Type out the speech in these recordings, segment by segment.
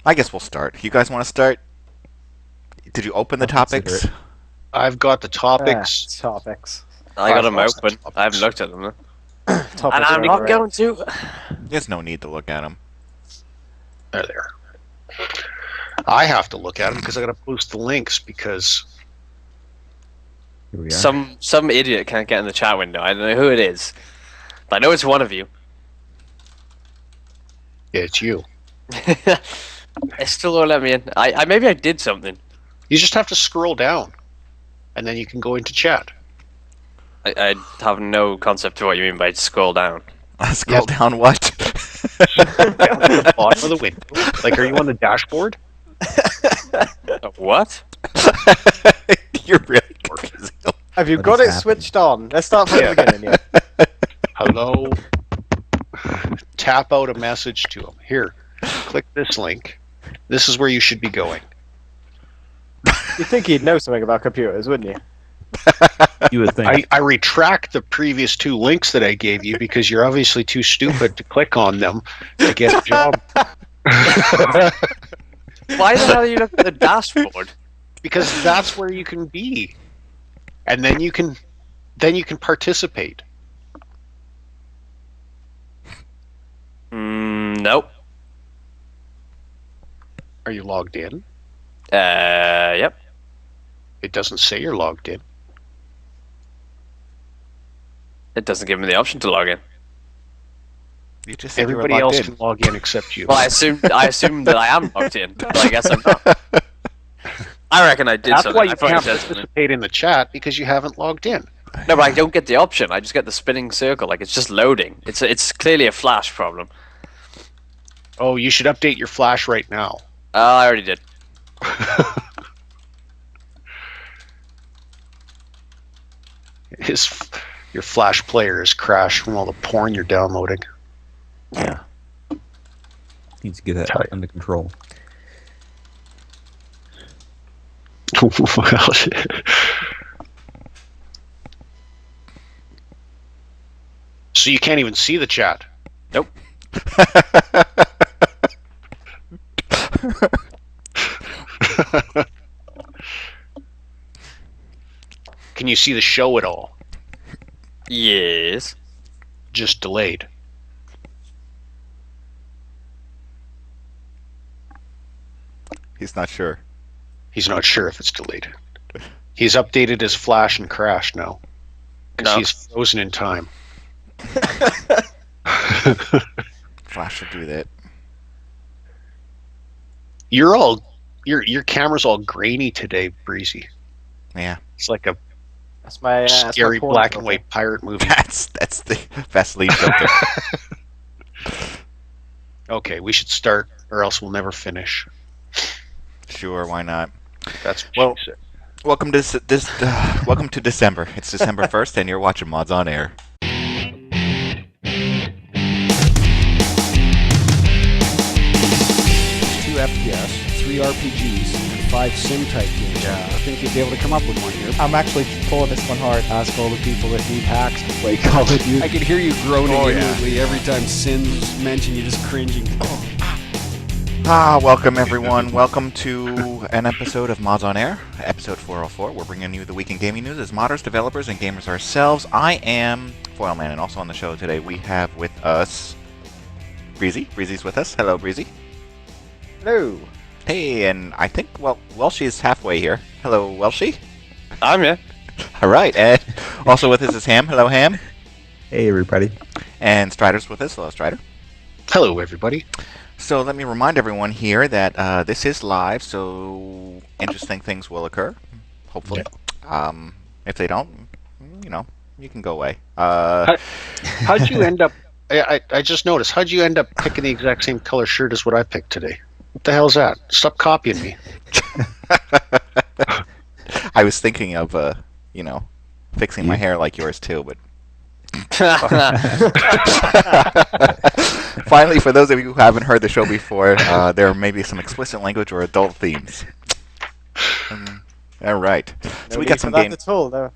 I guess we'll start. You guys want to start? Did you open the topics? I've got the topics. Topics. I got them lost the open. I haven't looked at them though. Topics And I'm are not great. going to. There's no need to look at them. There they are. I have to look at them because I got to post the links because Here we are. Some idiot can't get in the chat window. I don't know who it is. But I know it's one of you. yeah, it's you. It still won't let me in. I maybe I did something. You just have to scroll down, and then you can go into chat. I have no concept of what you mean by scroll down. Scroll down what? Down to the bottom of the window. Like, are you on the dashboard? What? You're really confusing. Have you What got is it happening? switched on? Let's start from the beginning. Yeah. Hello. Tap out a message to them. Here, click this link. This is where you should be going. You'd think he'd know something about computers, wouldn't you? You would think. I retract the previous two links that I gave you because you're obviously too stupid to click on them to get a job. Why the hell are you looking at the dashboard? Because that's where you can be, and then you can participate. Nope. Are you logged in? Yep. It doesn't say you're logged in. It doesn't give me the option to log in. You just said you were Everybody logged else in. can log in except you. Well, I assume that I am logged in, but I guess I'm not. I reckon I did That's something. why I you thought can't said something. participate in the chat because you haven't logged in. No, but I don't get the option. I just get the spinning circle. Like it's just loading. It's clearly a Flash problem. Oh, you should update your Flash right now. I already did. Your Flash player is crashed from all the porn you're downloading. Yeah. Needs to get Tell that you. under control. So you can't even see the chat. Nope. Can you see the show at all? Yes. Just delayed. He's not sure. He's not sure if it's delayed. He's updated his Flash and crashed now. Because No. he's frozen in time. Flash should do that. Your camera's all grainy today, Breezy. Yeah. It's like a That's my scary porn black and filter. white pirate movie. That's the Vaseline filter. Okay, we should start, or else we'll never finish. Sure, why not? That's what Well- she said. Welcome to welcome to December. It's December 1st, and you're watching Mods on Air. 2 FPS, 3 RPGs, and 5 sim-type games. Yeah. I think you'd be able to come up with one here. I'm actually pulling this one hard. Ask all the people that need hacks to play Call of Duty. I could hear you groaning Oh, yeah. inwardly every time Sin's mentioned, you just cringing. Welcome everyone. Welcome to an episode of Mods on Air, episode 404. We're bringing you the week in gaming news as modders, developers, and gamers ourselves. I am Foilman, and also on the show today we have with us Breezy. Breezy's with us. Hello, Breezy. Hello. Hey, and I think, Welshie's halfway here. Hello, Welshie. I'm here. All right, and also with us is Ham. Hello, Ham. Hey, everybody. And Strider's with us. Hello, Strider. Hello, everybody. So let me remind everyone here that this is live, so interesting things will occur, hopefully. If they don't, you can go away. How'd you end up? I just noticed. How'd you end up picking the exact same color shirt as what I picked today? What the hell's that? Stop copying me. I was thinking of, fixing my hair like yours too, but finally, for those of you who haven't heard the show before, there may be some explicit language or adult themes. All right, so we got some game. At all, though.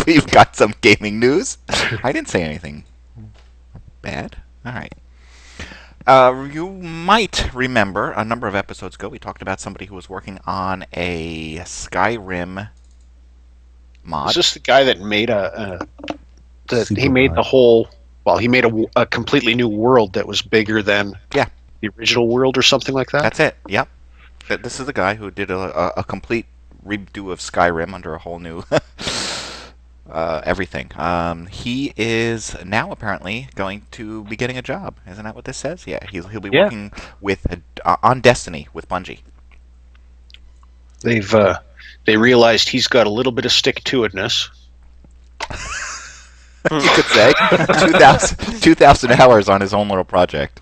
We've got some gaming news. I didn't say anything bad. All right. You might remember a number of episodes ago we talked about somebody who was working on a Skyrim mod. Is this the guy that made he made Supermod. the whole? Well, he made a completely new world that was bigger than Yeah. the original world, or something like that. That's it. Yep. This is the guy who did a complete redo of Skyrim under a whole new everything. He is now apparently going to be getting a job. Isn't that what this says? Yeah, he'll be working with on Destiny with Bungie. They realized he's got a little bit of stick-to-itness. You could say 2,000 hours on his own little project.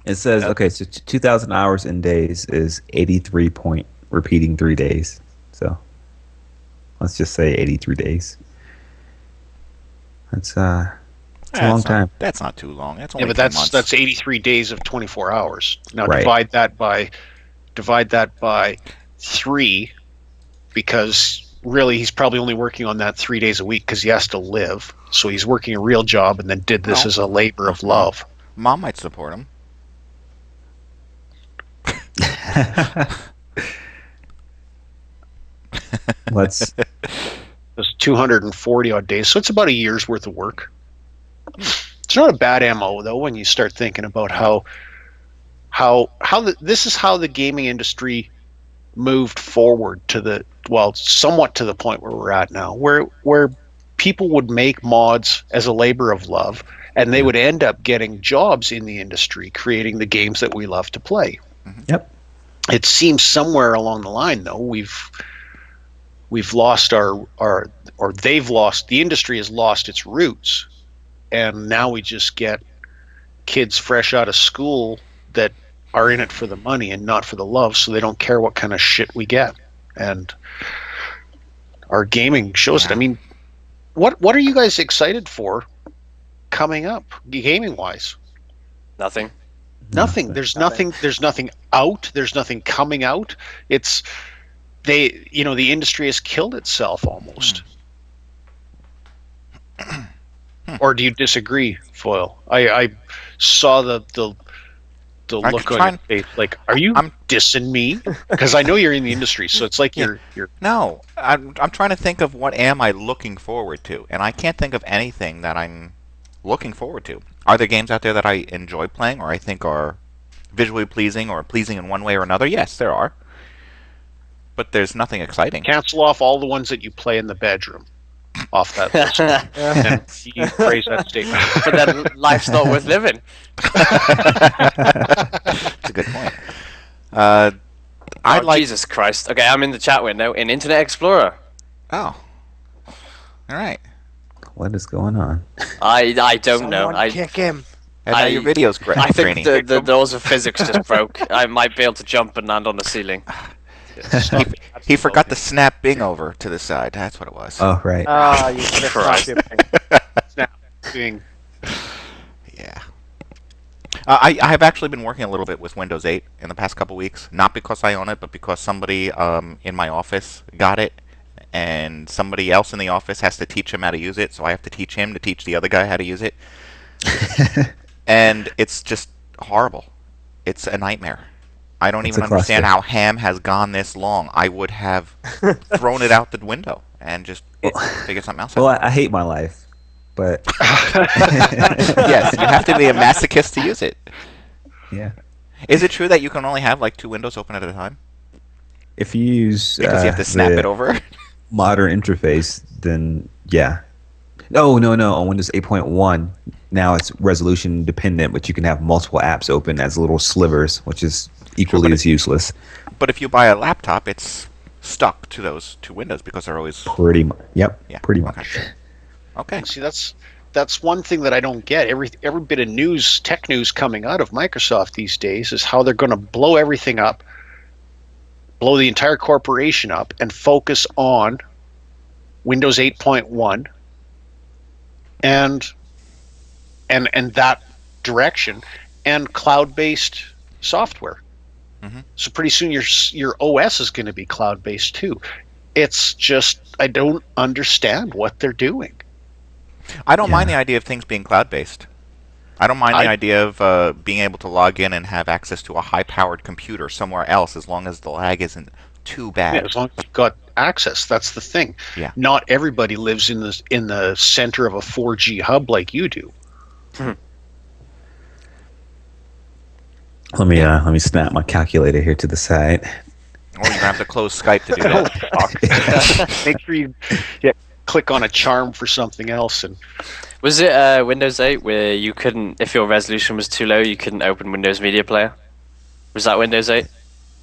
It says, okay, so 2,000 hours in days is 83 point repeating 3 days. So let's just say 83 days. That's a long time. That's not too long. That's only Yeah, but 2 months. that's 83 days of 24 hours. Now Right. divide that by 3, because really he's probably only working on that 3 days a week because he has to live. So he's working a real job and then did this No. as a labor of love. Mom might support him. Let's It's 240 odd days, so it's about a year's worth of work. It's not a bad MO though when you start thinking about this is how the gaming industry moved forward to somewhat to the point where we're at now, where people would make mods as a labor of love, and they would end up getting jobs in the industry, creating the games that we love to play. Yep. It seems somewhere along the line though we've lost the industry has lost its roots, and now we just get kids fresh out of school that are in it for the money and not for the love, so they don't care what kind of shit we get. And our gaming shows it. I mean, what are you guys excited for coming up gaming wise? Nothing. Nothing. There's nothing out. There's nothing coming out. The industry has killed itself almost. Or do you disagree, Foyle? I saw the look on your face. Like, are you dissing me? Because I know you're in the industry, so it's like you're. No, I'm trying to think of what am I looking forward to, and I can't think of anything that I'm looking forward to. Are there games out there that I enjoy playing, or I think are visually pleasing, or pleasing in one way or another? Yes, there are. But there's nothing exciting. Cancel off all the ones that you play in the bedroom off that list. And you phrase that statement. But then life's not worth living. That's a good point. Jesus Christ. Okay, I'm in the chat window in Internet Explorer. Oh. All right. What is going on? I don't know. Someone kick him. And now your video's great. I think training. the laws of physics just broke. I might be able to jump and land on the ceiling. He forgot to snap Bing over to the side. That's what it was. Oh, right. Ah, you could have Christ. Doing Yeah. I have actually been working a little bit with Windows 8 in the past couple weeks. Not because I own it, but because somebody in my office got it, and somebody else in the office has to teach him how to use it, so I have to teach him to teach the other guy how to use it. And it's just horrible. It's a nightmare. I don't even understand how ham has gone this long. I would have thrown it out the window and just figured something else out. Well, I hate my life, but Yes, you have to be a masochist to use it. yeah. Is it true that you can only have like 2 windows open at a time? If you use Because you have to snap it over? modern interface, then yeah. No. On Windows 8.1, now it's resolution dependent, but you can have multiple apps open as little slivers, which is equally as useless. But if you buy a laptop, it's stuck to those 2 windows because they're always... Pretty much. Yep. Yeah, Pretty okay. much. Okay. See, that's one thing that I don't get. Every bit of news, tech news coming out of Microsoft these days is how they're going to blow everything up, blow the entire corporation up, and focus on Windows 8.1 and that direction, and cloud-based software. Mm-hmm. So pretty soon your OS is going to be cloud-based too. It's just I don't understand what they're doing. I don't mind the idea of things being cloud-based. I don't mind the idea of being able to log in and have access to a high-powered computer somewhere else, as long as the lag isn't too bad. Yeah, as long as you've got access, that's the thing. Yeah. Not everybody lives in the center of a 4G hub like you do. Let me snap my calculator here to the side. Or you're gonna have to close Skype to do that. Make sure you click on a charm for something else. And Was it Windows 8 where you couldn't, if your resolution was too low, you couldn't open Windows Media Player? Was that Windows 8?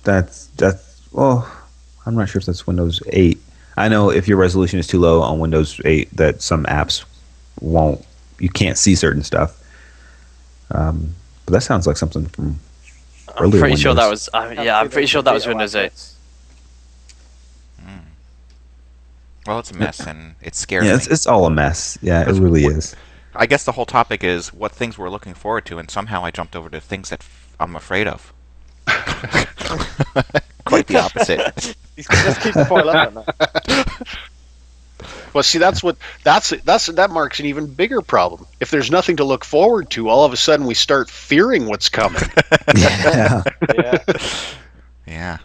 That's well, I'm not sure if that's Windows 8. I know if your resolution is too low on Windows 8, that some apps you can't see certain stuff. But that sounds like something from I'm earlier pretty sure that Windows. was. I'm pretty sure that was Windows 8. Well, it's a mess, and it scares Yeah, me. it's all a mess. Yeah, it really is. I guess the whole topic is what things we're looking forward to, and somehow I jumped over to things that I'm afraid of. Quite the opposite. Just keep foiling up on that. well, see, that marks an even bigger problem. If there's nothing to look forward to, all of a sudden we start fearing what's coming. Yeah. Yeah. Yeah.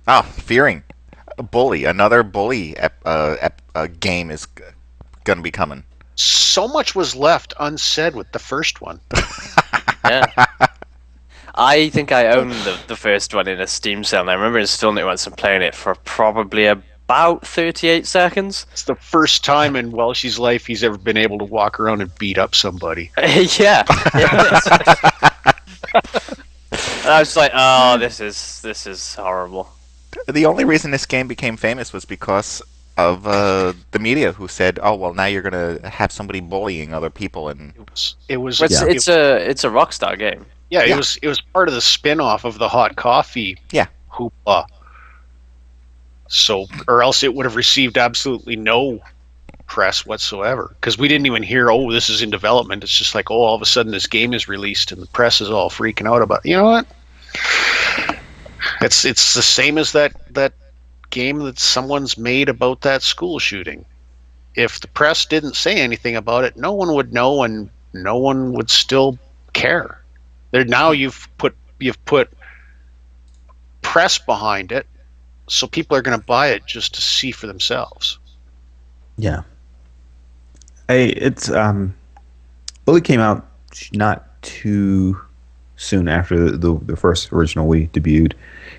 Oh, fearing. Another bully game is going to be coming. So much was left unsaid with the first one. Yeah. I think I owned the first one in a Steam sale, and I remember installing it once and playing it for probably about 38 seconds. It's the first time in Welsh's life he's ever been able to walk around and beat up somebody. Yeah. And I was like, oh, this is horrible. The only reason this game became famous was because of the media, who said, "Oh, well, now you're going to have somebody bullying other people." And It was. It's a Rockstar game. Yeah, it was part of the spin-off of the hot coffee hoopla. So, or else it would have received absolutely no press whatsoever, because we didn't even hear, oh, this is in development. It's just like, oh, all of a sudden this game is released and the press is all freaking out about it. You know what? It's the same as that game that someone's made about that school shooting. If the press didn't say anything about it, no one would know, and no one would still care. Now you've put press behind it, so people are going to buy it just to see for themselves. Yeah. It's Bully came out not too soon after the first original Wii debuted,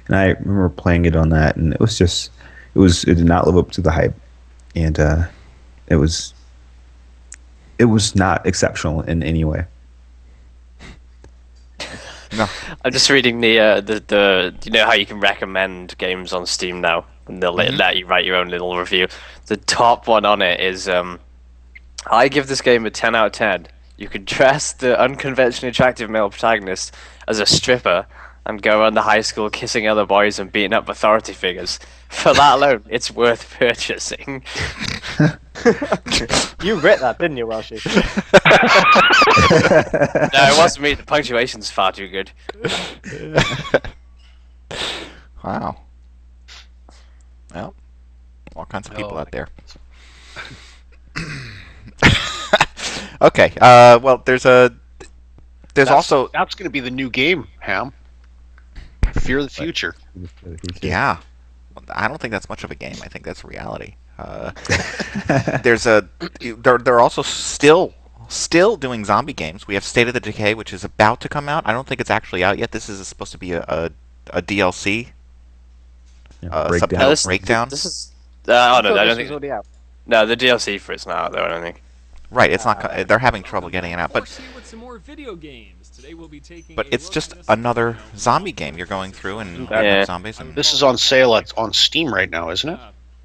and I remember playing it on that, and it did not live up to the hype, and it was not exceptional in any way. no, I'm just reading the you know how you can recommend games on Steam now, and they'll let you write your own little review. The top one on it is I give this game a 10 out of 10. You could dress the unconventionally attractive male protagonist as a stripper and go around the high school kissing other boys and beating up authority figures. For that alone, it's worth purchasing. You writ that, didn't you, Welshie? No, it wasn't me. The punctuation's far too good. wow. Well, all kinds of people out there. Okay. Well, there's also that's going to be the new game, Ham. Fear the future. Yeah. I don't think that's much of a game. I think that's reality. They're also still doing zombie games. We have State of the Decay, which is about to come out. I don't think it's actually out yet. This is supposed to be a DLC. Breakdown. Breakdown. This is. Oh no, I don't This was think. already out. No, the DLC for it's not out though. I don't think. Right. It's not. They're having trouble getting it out, but it's just another zombie game. You're going through and Yeah. zombies. And This is on sale on Steam right now, isn't it?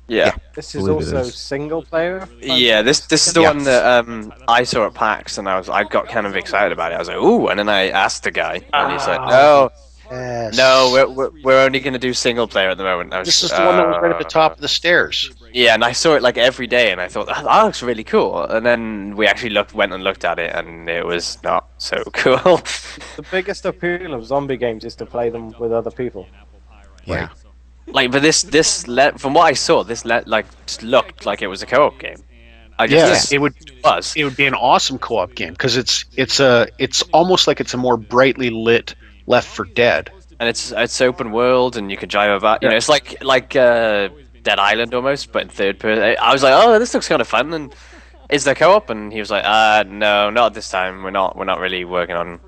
Yeah. This is believe it also is. single player. Yeah, this is the Yeah. one that I saw at PAX, and I got kind of excited about it. I was like, ooh, and then I asked the guy, and he said, Yes. no, we're only going to do single player at the moment. I was This is just, the one that was right at the top of the stairs. Yeah, and I saw it like every day, and I thought that looks really cool. And then we actually went and looked at it, and it was not so cool. The biggest appeal of zombie games is to play them with other people. yeah. Like, but this from what I saw, just looked like it was a co-op game. I Yeah, just it would be an awesome co-op game because it's almost like it's a more brightly lit Left 4 Dead. And it's open world, and you can drive about. You know, it's like Dead Island almost, but in third person. I was like, oh, this looks kind of fun. And is there co-op? And he was like, no, not this time. We're not really working on.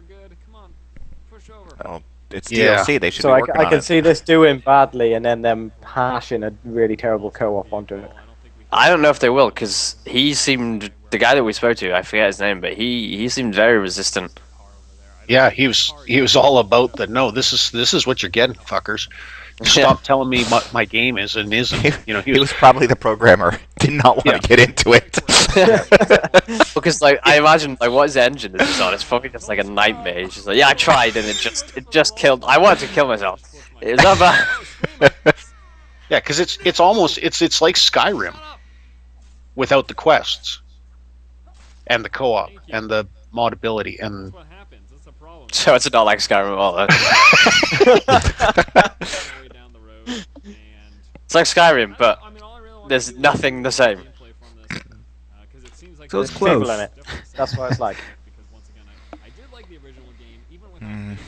Well, it's Yeah. DLC. They should So be I working on can it. see this doing badly, and then them hashing a really terrible co-op onto it. I don't know if they will, because he seemed the guy that we spoke to. I forget his name, but he seemed very resistant. Yeah, he was all about the no. This is what you're getting, fuckers. Stop telling me what my game is and isn't. You know, He was probably the programmer. Did not want to get into it. Because like I imagine like what his engine is this on? It's probably just like a nightmare. He's just like, yeah, I tried and it just killed. I wanted to kill myself. Is that bad? Yeah, because it's almost it's like Skyrim without the quests and the co-op and the modability and. So it's not like Skyrim at all. Then. It's like Skyrim, but there's nothing the same. So it's There's people close. in it. That's what it's like.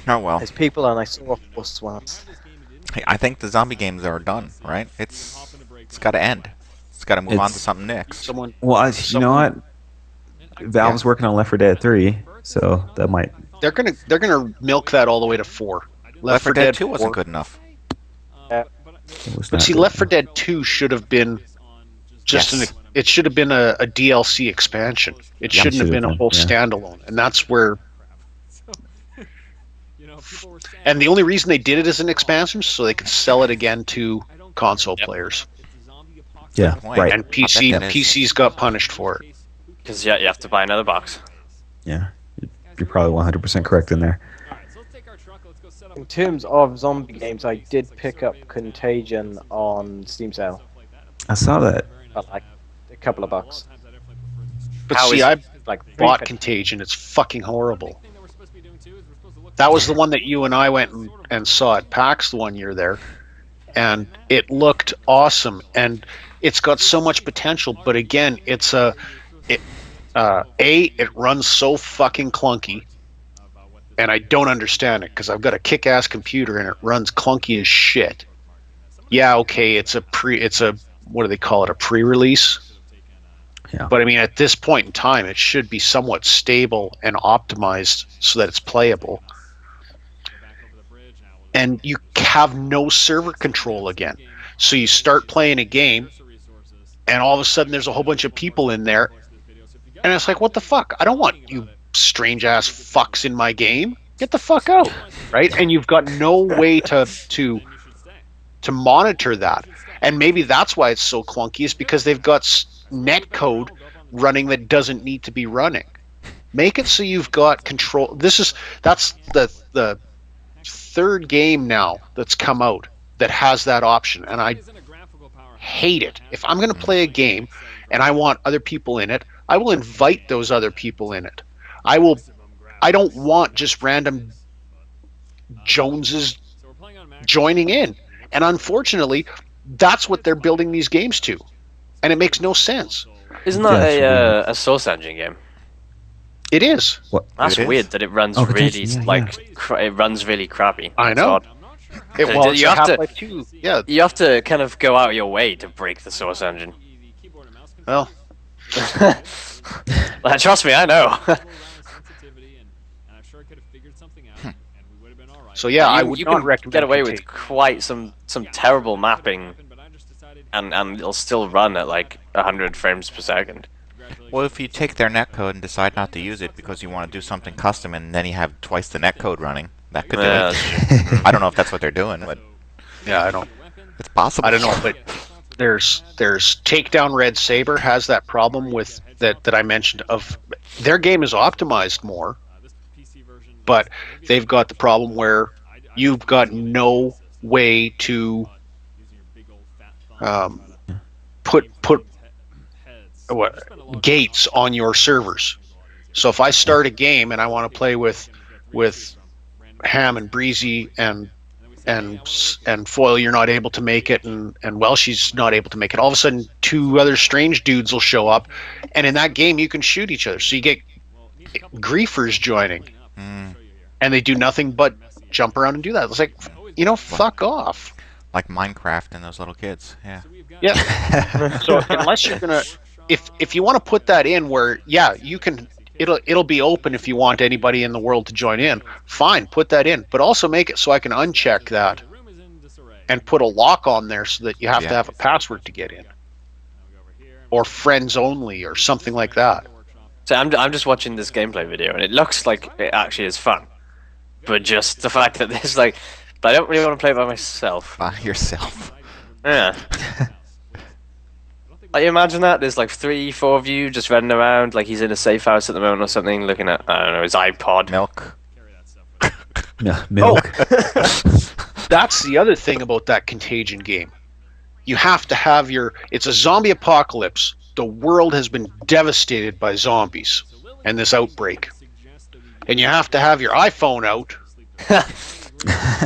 Oh well. There's people, and I saw us once. Hey, I think the zombie games are done, right? It's got to end. It's got to move on to It's- something next. Someone, Well, you know what? Valve's working on Left 4 Dead 3, so that might. they're gonna milk that all the way to 4. Left 4 Dead 2 4. wasn't good enough. It was But not see, good. Left 4 Dead 2 should have been just Yes. it should have been a DLC expansion. It shouldn't have should been have a whole been, standalone, and that's where. And the only reason they did it as an expansion is so they could sell it again to console players. Yeah, point. right. And I PC bet that is. PCs got punished for it. Because you have to buy another box. Yeah, you're probably 100% correct in there. In terms of zombie games, I did pick up Contagion on Steam sale I saw that. for like a couple of bucks. But How see, is- I Like bought $3.50. Contagion. It's fucking horrible. That was the one that you and I went and saw at PAX the one year there, and it looked awesome, and it's got so much potential. But again, it runs so fucking clunky, and I don't understand it because I've got a kick-ass computer and it runs clunky as shit. Yeah, okay, it's a what do they call it? A pre-release. Yeah. But I mean, at this point in time, it should be somewhat stable and optimized so that it's playable. And you have no server control again. So you start playing a game, and all of a sudden there's a whole bunch of people in there, and it's like, what the fuck? I don't want you strange ass fucks in my game. Get the fuck out, right? And you've got no way to monitor that. And maybe that's why it's so clunky, is because they've got net code running that doesn't need to be running. Make it so you've got control. That's the third game now that's come out that has that option, and I hate it. If I'm going to play a game and I want other people in it, I will invite those other people in it. I don't want just random Joneses joining in. And unfortunately, that's what they're building these games to. And it makes no sense. Isn't that Yeah, a Source Engine game? It is. What? That's It is. weird that it runs Oh, really Contagion, yeah, it runs really crappy. I It's know. odd. So It's you a have to- Half-Life 2. Yeah, You have to kind of go out of your way to break the Source Engine. well, Like, trust me, I know. so yeah, I You- would you not can recommend get away with Contagion. quite some terrible mapping, and it'll still run at like 100 frames per second. Well, if you take their netcode and decide not to use it because you want to do something custom, and then you have twice the netcode running, that could do Yeah, it. I don't know if that's what they're doing, but Yeah, I don't. it's possible. I don't know, but there's Takedown Red Saber has that problem with that I mentioned of their game is optimized more, but they've got the problem where you've got no way to put gates on your servers. So if I start a game and I want to play with Ham and Breezy and and Foil, you're not able to make it, and well, she's not able to make it. All of a sudden, two other strange dudes will show up, and in that game, you can shoot each other. So you get griefers joining, and they do nothing but jump around and do that. It's like, fuck off. Like Minecraft and those little kids. Yeah. Yeah. So unless you're gonna, if you want to put that in where, yeah, you can, it'll be open if you want anybody in the world to join in. Fine, put that in, but also make it so I can uncheck that and put a lock on there so that you have to have a password to get in, or friends only, or something like that. So I'm just watching this gameplay video, and it looks like it actually is fun, but just the fact that there's like, but I don't really want to play it by myself. By yourself. Yeah. Like, imagine that there's like 3-4 of you just running around, like he's in a safe house at the moment or something, looking at, I don't know, his iPod. Milk. No, milk. That's the other thing about that Contagion game. You have to have it's a zombie apocalypse. The world has been devastated by zombies and this outbreak. And you have to have your iPhone out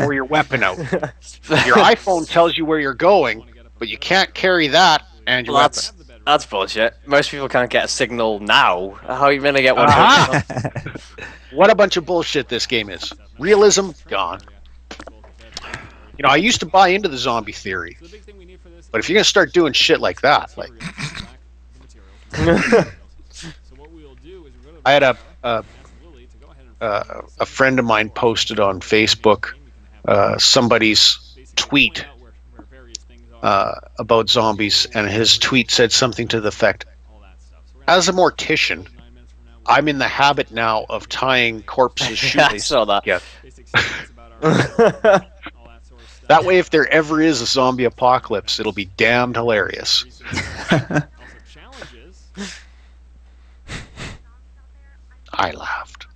or your weapon out. Your iPhone tells you where you're going, but you can't carry that and your weapon. That's bullshit. Most people can't get a signal now. How are you going to get one? What a bunch of bullshit this game is. Realism, gone. I used to buy into the zombie theory. But if you're going to start doing shit like that, like... I had a friend of mine posted on Facebook somebody's tweet about zombies, and his tweet said something to the effect, as a mortician, I'm in the habit now of tying corpses' shoelaces. I saw that. Yeah. That way, if there ever is a zombie apocalypse, it'll be damned hilarious. I laughed.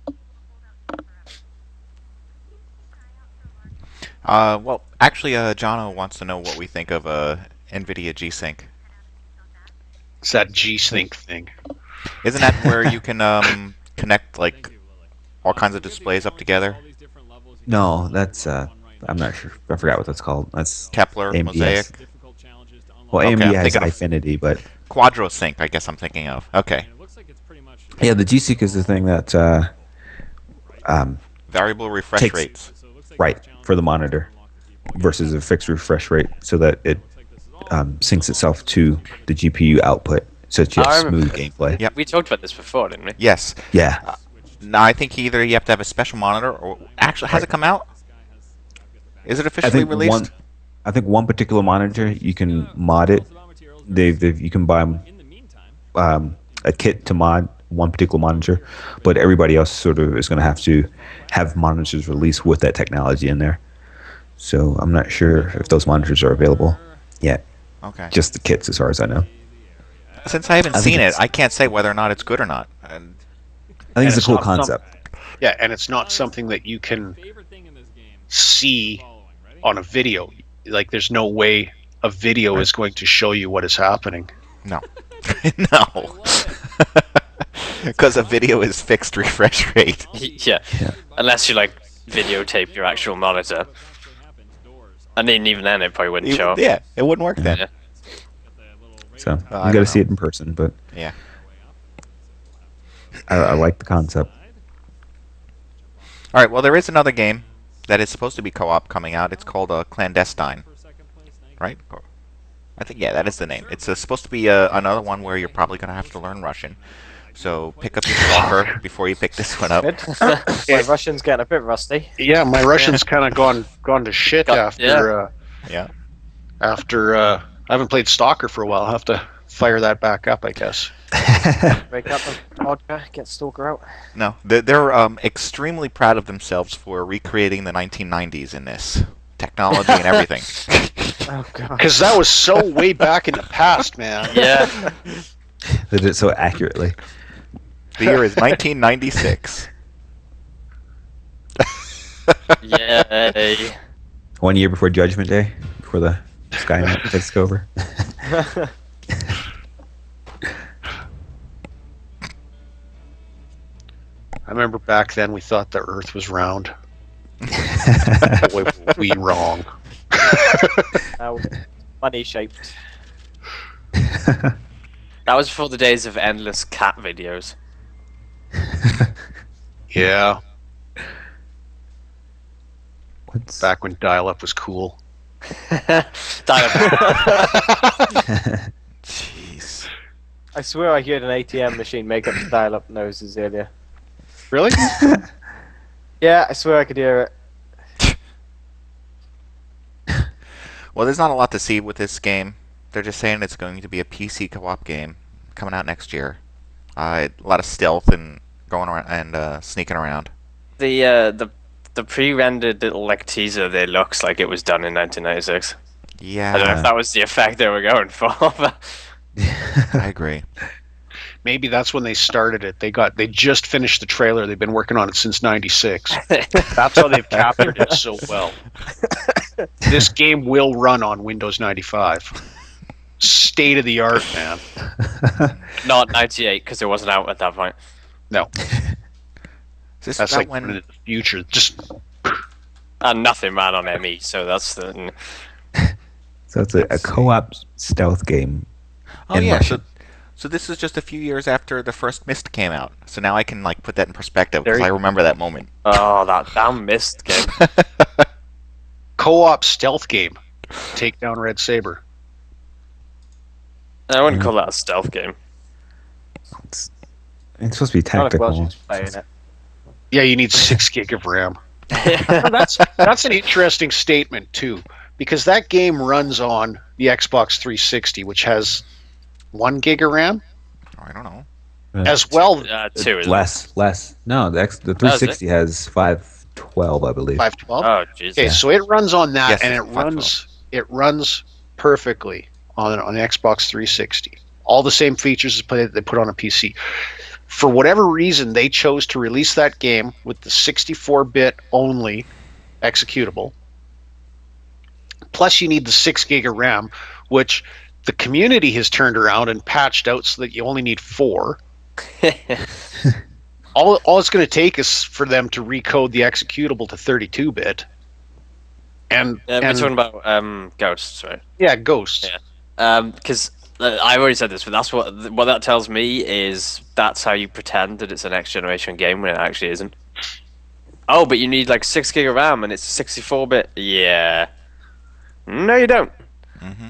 Well, actually, Jono wants to know what we think of NVIDIA G-Sync. It's that G-Sync thing. Isn't that where you can connect like all kinds of displays up together? No, that's I'm not sure. I forgot what that's called. That's Kepler, AMD Mosaic. has- Well, AMD I'm has thinking of- Infinity, but QuadroSync, I guess I'm thinking of. Okay. yeah, the G-Sync is the thing that Variable refresh Takes- rates. right for the monitor versus a fixed refresh rate, so that it syncs itself to the GPU output, so that you have smooth gameplay. Yep. We talked about this before, didn't we? Yes. Yeah. No, I think either you have to have a special monitor, or actually, has it come out? Is it I officially think released? one particular monitor you can mod it. You can buy a kit to mod one particular monitor, but everybody else sort of is going to have monitors released with that technology in there. So I'm not sure if those monitors are available yet. Okay. Just the kits, as far as I know. Since I haven't I think seen it, it's- I can't say whether or not it's good or not. And I think it's a it's cool not concept. Yeah, and it's not something that you can see on a video. Like, there's no way a video is going to show you what is happening. no. No. Because a video is fixed refresh rate. Yeah. Unless you like videotape your actual monitor. I mean, even then it probably wouldn't show up. Yeah, it wouldn't work then. Yeah. So you I got to don't see know. it in person, but Yeah. I like the concept. All right. Well, there is another game that is supposed to be co-op coming out. It's called Clandestine. Right? I think that is the name. It's supposed to be another one where you're probably going to have to learn Russian. So pick up your stalker before you pick this one up. My Russian's getting a bit rusty. Yeah, my Russian's kind of gone to shit after after I haven't played Stalker for a while. I'll have to fire that back up, I guess. Break up the vodka, get Stalker out. No, they're extremely proud of themselves for recreating the 1990s in this technology and everything. Oh god. Because that was so way back in the past, man. Yeah. They did it so accurately. The year is 1996. Yay. 1 year before Judgment Day, before the Skyrim takes over. I remember back then we thought the Earth was round. Boy, were we wrong. Money shaped. That was before the days of endless cat videos. Yeah, What's back when dial-up was cool. Jeez. I swear I heard an ATM machine make up the dial-up noises earlier. Really? Yeah, I swear I could hear it. Well, there's not a lot to see with this game. They're just saying it's going to be a PC co-op game coming out next year. A lot of stealth and going around and sneaking around. The pre-rendered little like teaser there looks like it was done in 1996. Yeah, I don't know if that was the effect they were going for. But I agree. Maybe that's when they started it. They just finished the trailer. They've been working on it since '96. That's how they've captured it so well. This game will run on Windows 95. State of the art, man. not 98 because it wasn't out at that point. No, Is this that's about like when? in the future. Just And nothing ran on ME, so that's the. So it's a co-op stealth game. Oh in yeah, Russian. so this is just a few years after the first Myst came out. So now I can like put that in perspective There because you- I remember that moment. Oh, that damn Myst game. co-op stealth game. Take down Red Saber. I wouldn't call that a stealth game. It's supposed to be Not if tactical. Welsh is playing it. Yeah, you need 6 gig of RAM. That's an interesting statement too, because that game runs on the Xbox 360, which has 1 gig of RAM, Oh, I don't know. as well. 2 is Less. No, the 360 has 512, I believe. 512. Oh, Jesus. Okay, so it runs on that, Yes, and it's it runs perfectly on the Xbox 360. All the same features as they put on a PC. For whatever reason, they chose to release that game with the 64-bit only executable. Plus, you need the 6 gig of RAM, which the community has turned around and patched out so that you only need 4. All it's going to take is for them to recode the executable to 32-bit. And We're talking about Ghosts, right? yeah, Ghost. Yeah. Because I've already said this, but that's what that tells me is that's how you pretend that it's a next generation game when it actually isn't. Oh, but you need like 6 gig of RAM and it's 64-bit. Yeah. No, you don't. Mm-hmm.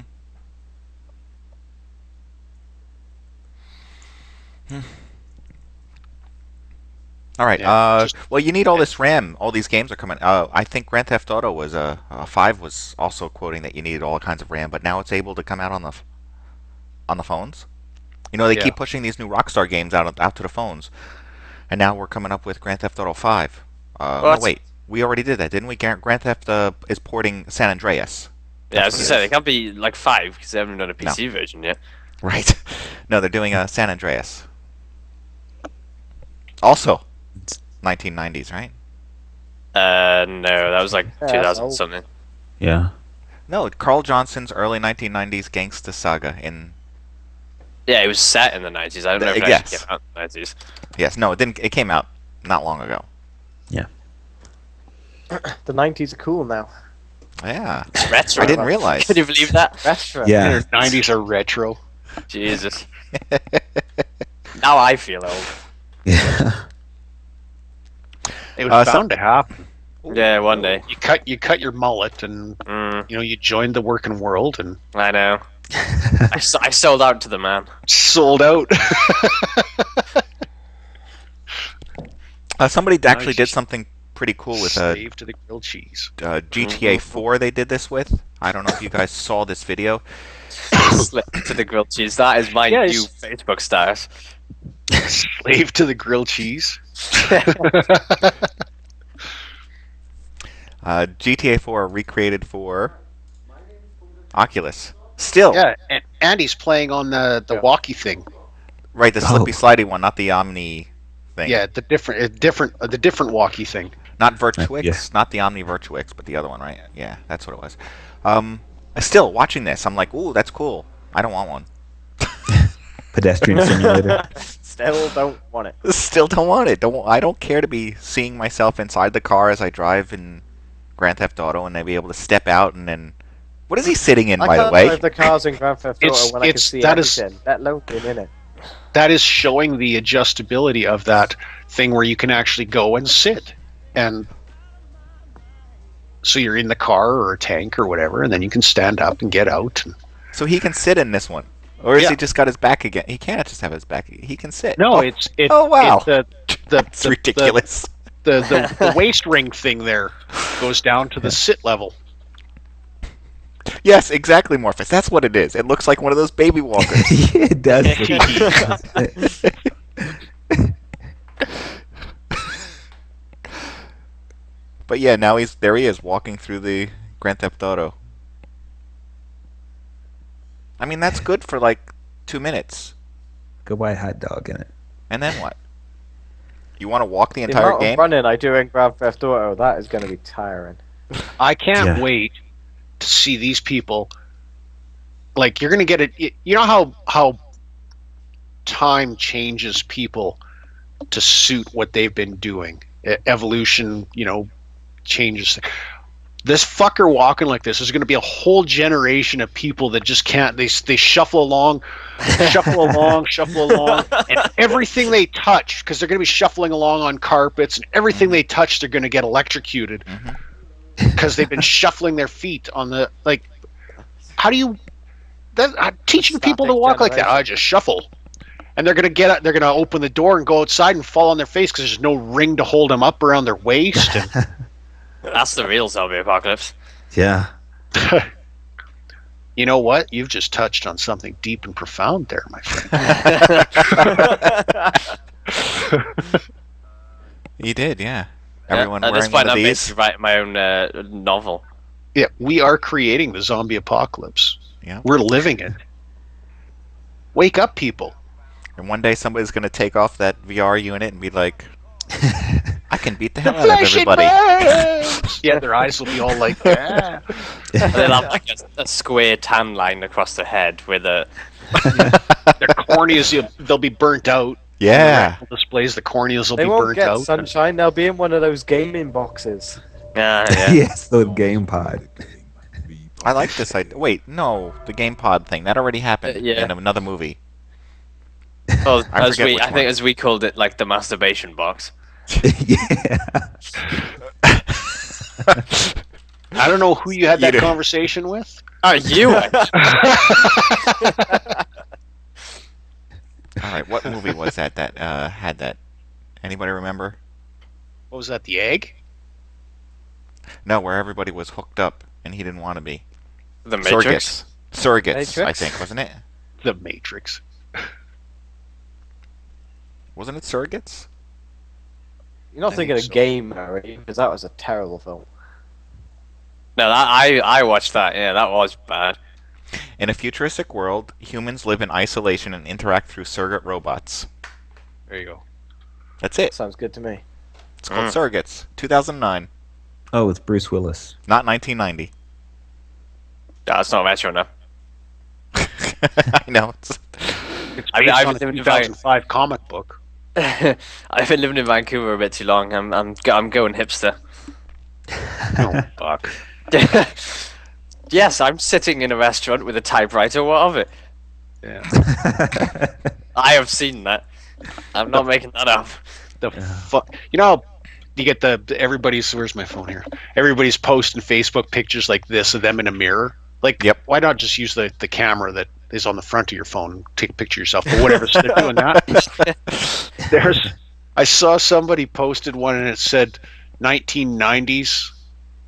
All right. Yeah, Well, you need all this RAM. All these games are coming. I think Grand Theft Auto was 5 was also quoting that you needed all kinds of RAM, but now it's able to come out on the phones. You know, they Yeah. keep pushing these new Rockstar games out to the phones, and now we're coming up with Grand Theft Auto 5. No, What? wait, we already did that, didn't we? Grand Theft is porting San Andreas. Yeah, That's as I what it said, is. it can't be like 5 because they haven't done a PC version yet. Right. No, they're doing San Andreas. Also, 1990s, right? No, that was like Yeah, 2000 old. something. Yeah. No, Carl Johnson's early 1990s gangsta saga in. Yeah, it was set in the 90s. I don't know if it Yes. actually came out in the 90s. Yes, no, it didn't. It came out not long ago. The 90s are cool now. Yeah, Retro. I didn't realize. Can you believe that? Retro. Yeah. 90s are retro. Jesus. Now I feel old. Yeah. It was so- bound to happen. Yeah, one day. You cut your mullet, and you joined the working world, and I know. I sold out to the man. sold out. Somebody actually did just something pretty cool with Slave to the grilled cheese. GTA 4. They did this with. I don't know if you guys saw this video. Slip to the grilled cheese. That is my Yeah, new Facebook status. Slave to the grilled cheese. GTA 4 recreated for Oculus. Still, Yeah, and Andy's playing on the walkie thing. right? The slippy slidey one, not the Omni thing. Yeah, the different walkie thing. Not Virtuix, Yeah. not the Omni Virtuix, but the other one, right? Yeah, that's what it was. Still watching this, I'm like, ooh, that's cool. I don't want one. Pedestrian simulator. Still don't want it. Still don't want it. I don't care to be seeing myself inside the car as I drive in Grand Theft Auto and then be able to step out and then. What is he sitting in, by the I way? can't drive the cars in Grand Theft Auto when I can see everything. Let alone being in it. That is showing the adjustability of that thing where you can actually go and sit. And so you're in the car or a tank or whatever, and then you can stand up and get out. So he can sit in this one, or has he just got his back again? He can't just have his back. He can sit. No, Oh wow, that's ridiculous. The waist ring thing there goes down to the sit level. Yes, exactly, Morphus. That's what it is. It looks like one of those baby walkers. Yeah, it does. But yeah, now he is walking through the Grand Theft Auto. I mean, that's good for like 2 minutes. Go buy a hot dog in it. And then what? You want to walk the The entire amount game? of running I do in Grand Theft Auto, that is going to be tiring. I can't Yeah. wait to see these people. Like, you're going to get it. You know how time changes people to suit what they've been doing. Evolution, changes. This fucker walking like this is going to be a whole generation of people that just can't. They shuffle along, shuffle along, and everything they touch, because they're going to be shuffling along on carpets, and everything they touch, they're going to get electrocuted because they've been shuffling their feet on the like. How do you? Teaching people to walk like that? I just shuffle. And they're gonna open the door and go outside and fall on their face because there's no ring to hold them up around their waist. And That's the real zombie apocalypse. Yeah. you know what? You've just touched on something deep and profound there, my friend. You did, yeah. Everyone At this wearing point, one of I'm these. basically writing my own novel. Yeah, we are creating the zombie apocalypse. Yeah. We're living it. Wake up, people. And one day somebody's going to take off that VR unit and be like, I can beat the hell out of everybody. Yeah, their eyes will be all like that. And they'll have like a square tan line across their head with a. Their corneas, they'll be burnt out. Yeah. The displays, the corneas will They be won't burnt get out. sunshine. They'll be in one of those gaming boxes. Yeah. Yes, the game pod. I like this idea. Wait, no, the game pod thing. That already happened Yeah. in another movie. Well, I as forget we, which I one. think as we called it, like the masturbation box. Yeah. I don't know who you had You that do. conversation with. Oh, you went. All right, what movie was that had that? Anybody remember? What was that? The egg? No, where everybody was hooked up and he didn't want to be. The Matrix. Surrogates, I Matrix? think, wasn't it? The Matrix. Wasn't it Surrogates? You're not I thinking think of so. Game, are you? Because that was a terrible film. No, I watched that. Yeah, that was bad. In a futuristic world, humans live in isolation and interact through surrogate robots. There you go. That's it. Sounds good to me. It's called Surrogates. 2009, Oh, it's Bruce Willis. not 1990. Yeah, it's not Retron now. I know. It's I've based on a been 2005 comic book. I've been living in Vancouver a bit too long. I'm going hipster. Oh, fuck. Yes, I'm sitting in a restaurant with a typewriter. What of it? Yeah. I have seen that. I'm not making that up. The fuck. You know how you get everybody's. Where's my phone here? Everybody's posting Facebook pictures like this of them in a mirror. Like, Yep. why not just use the camera that is on the front of your phone and take a picture of yourself? But whatever. So they're doing that. I saw somebody posted one and it said 1990s.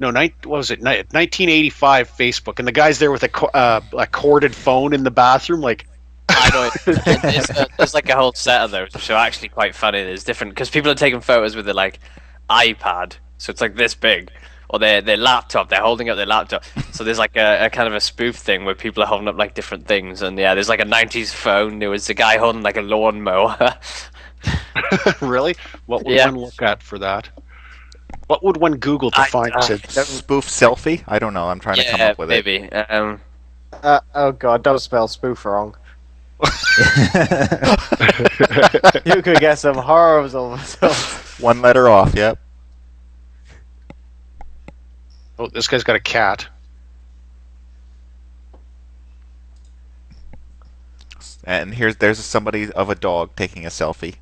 No, what was it? 1985 Facebook, and the guy's there with a corded phone in the bathroom. Like, I know. There's like a whole set of those, which are actually quite funny. There's different because people are taking photos with their like iPad, so it's like this big, or their laptop. They're holding up their laptop. So there's like a kind of a spoof thing where people are holding up like different things, and yeah, there's like a 90s phone. There was a guy holding like a lawnmower. really? What would Yeah. one look at for that? What would one Google to find? Spoof selfie? I don't know. I'm trying to come yeah, up with it. maybe. Oh god, don't spell spoof wrong. You could get some horrible stuff. One letter off. Yep. Oh, this guy's got a cat. And there's somebody of a dog taking a selfie.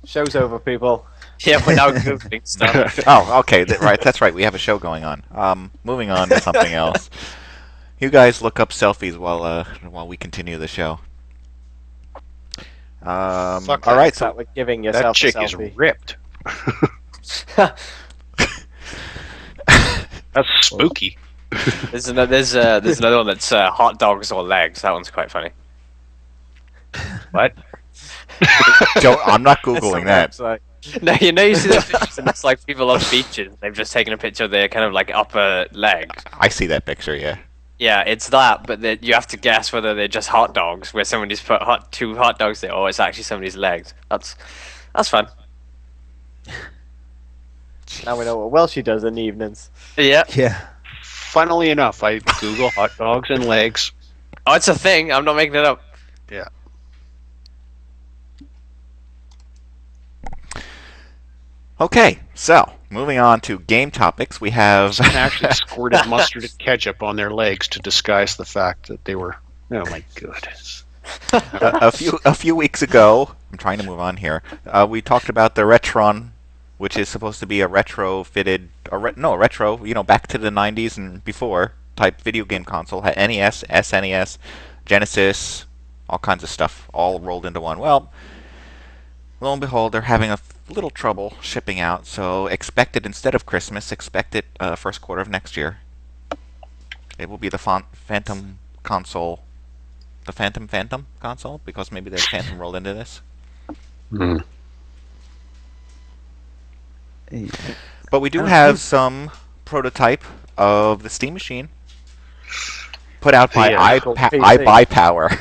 Show's over, people. Yeah, we're now googling stuff. Oh, okay. Right, that's right. We have a show going on. Moving on to something else. You guys look up selfies while we continue the show. All right, Start so with giving That yourself chick a is selfie. ripped. That's spooky. There's another one that's hot dogs or legs. That one's quite funny. What? Joe, I'm not googling that. Website. No, you see the pictures, and it's like people on beaches. They've just taken a picture of their kind of like upper leg. I see that picture. Yeah. Yeah, it's that, but you have to guess whether they're just hot dogs, where somebody's put two hot dogs there, or it's actually somebody's legs. That's fun. Now we know what well she does in the evenings. Yeah. Yeah. Funnily enough, I Google hot dogs and legs. Oh, it's a thing. I'm not making it up. Yeah. Okay, so moving on to game topics, we have Someone actually squirted mustard and ketchup on their legs to disguise the fact that they were. Oh my goodness. a few weeks ago. I'm trying to move on here. We talked about the Retron, which is supposed to be a retro-fitted, retro, back to the 90s and before type video game console. Had NES, SNES, Genesis, all kinds of stuff, all rolled into one. Well, lo and behold, they're having a little trouble shipping out, so expect it instead of Christmas. Expect it first quarter of next year. It will be the Phantom console, the Phantom console, because maybe there's Phantom rolled into this. Mm. Hey. But we do have some prototype of the Steam Machine put out by Yeah. iBuyPower.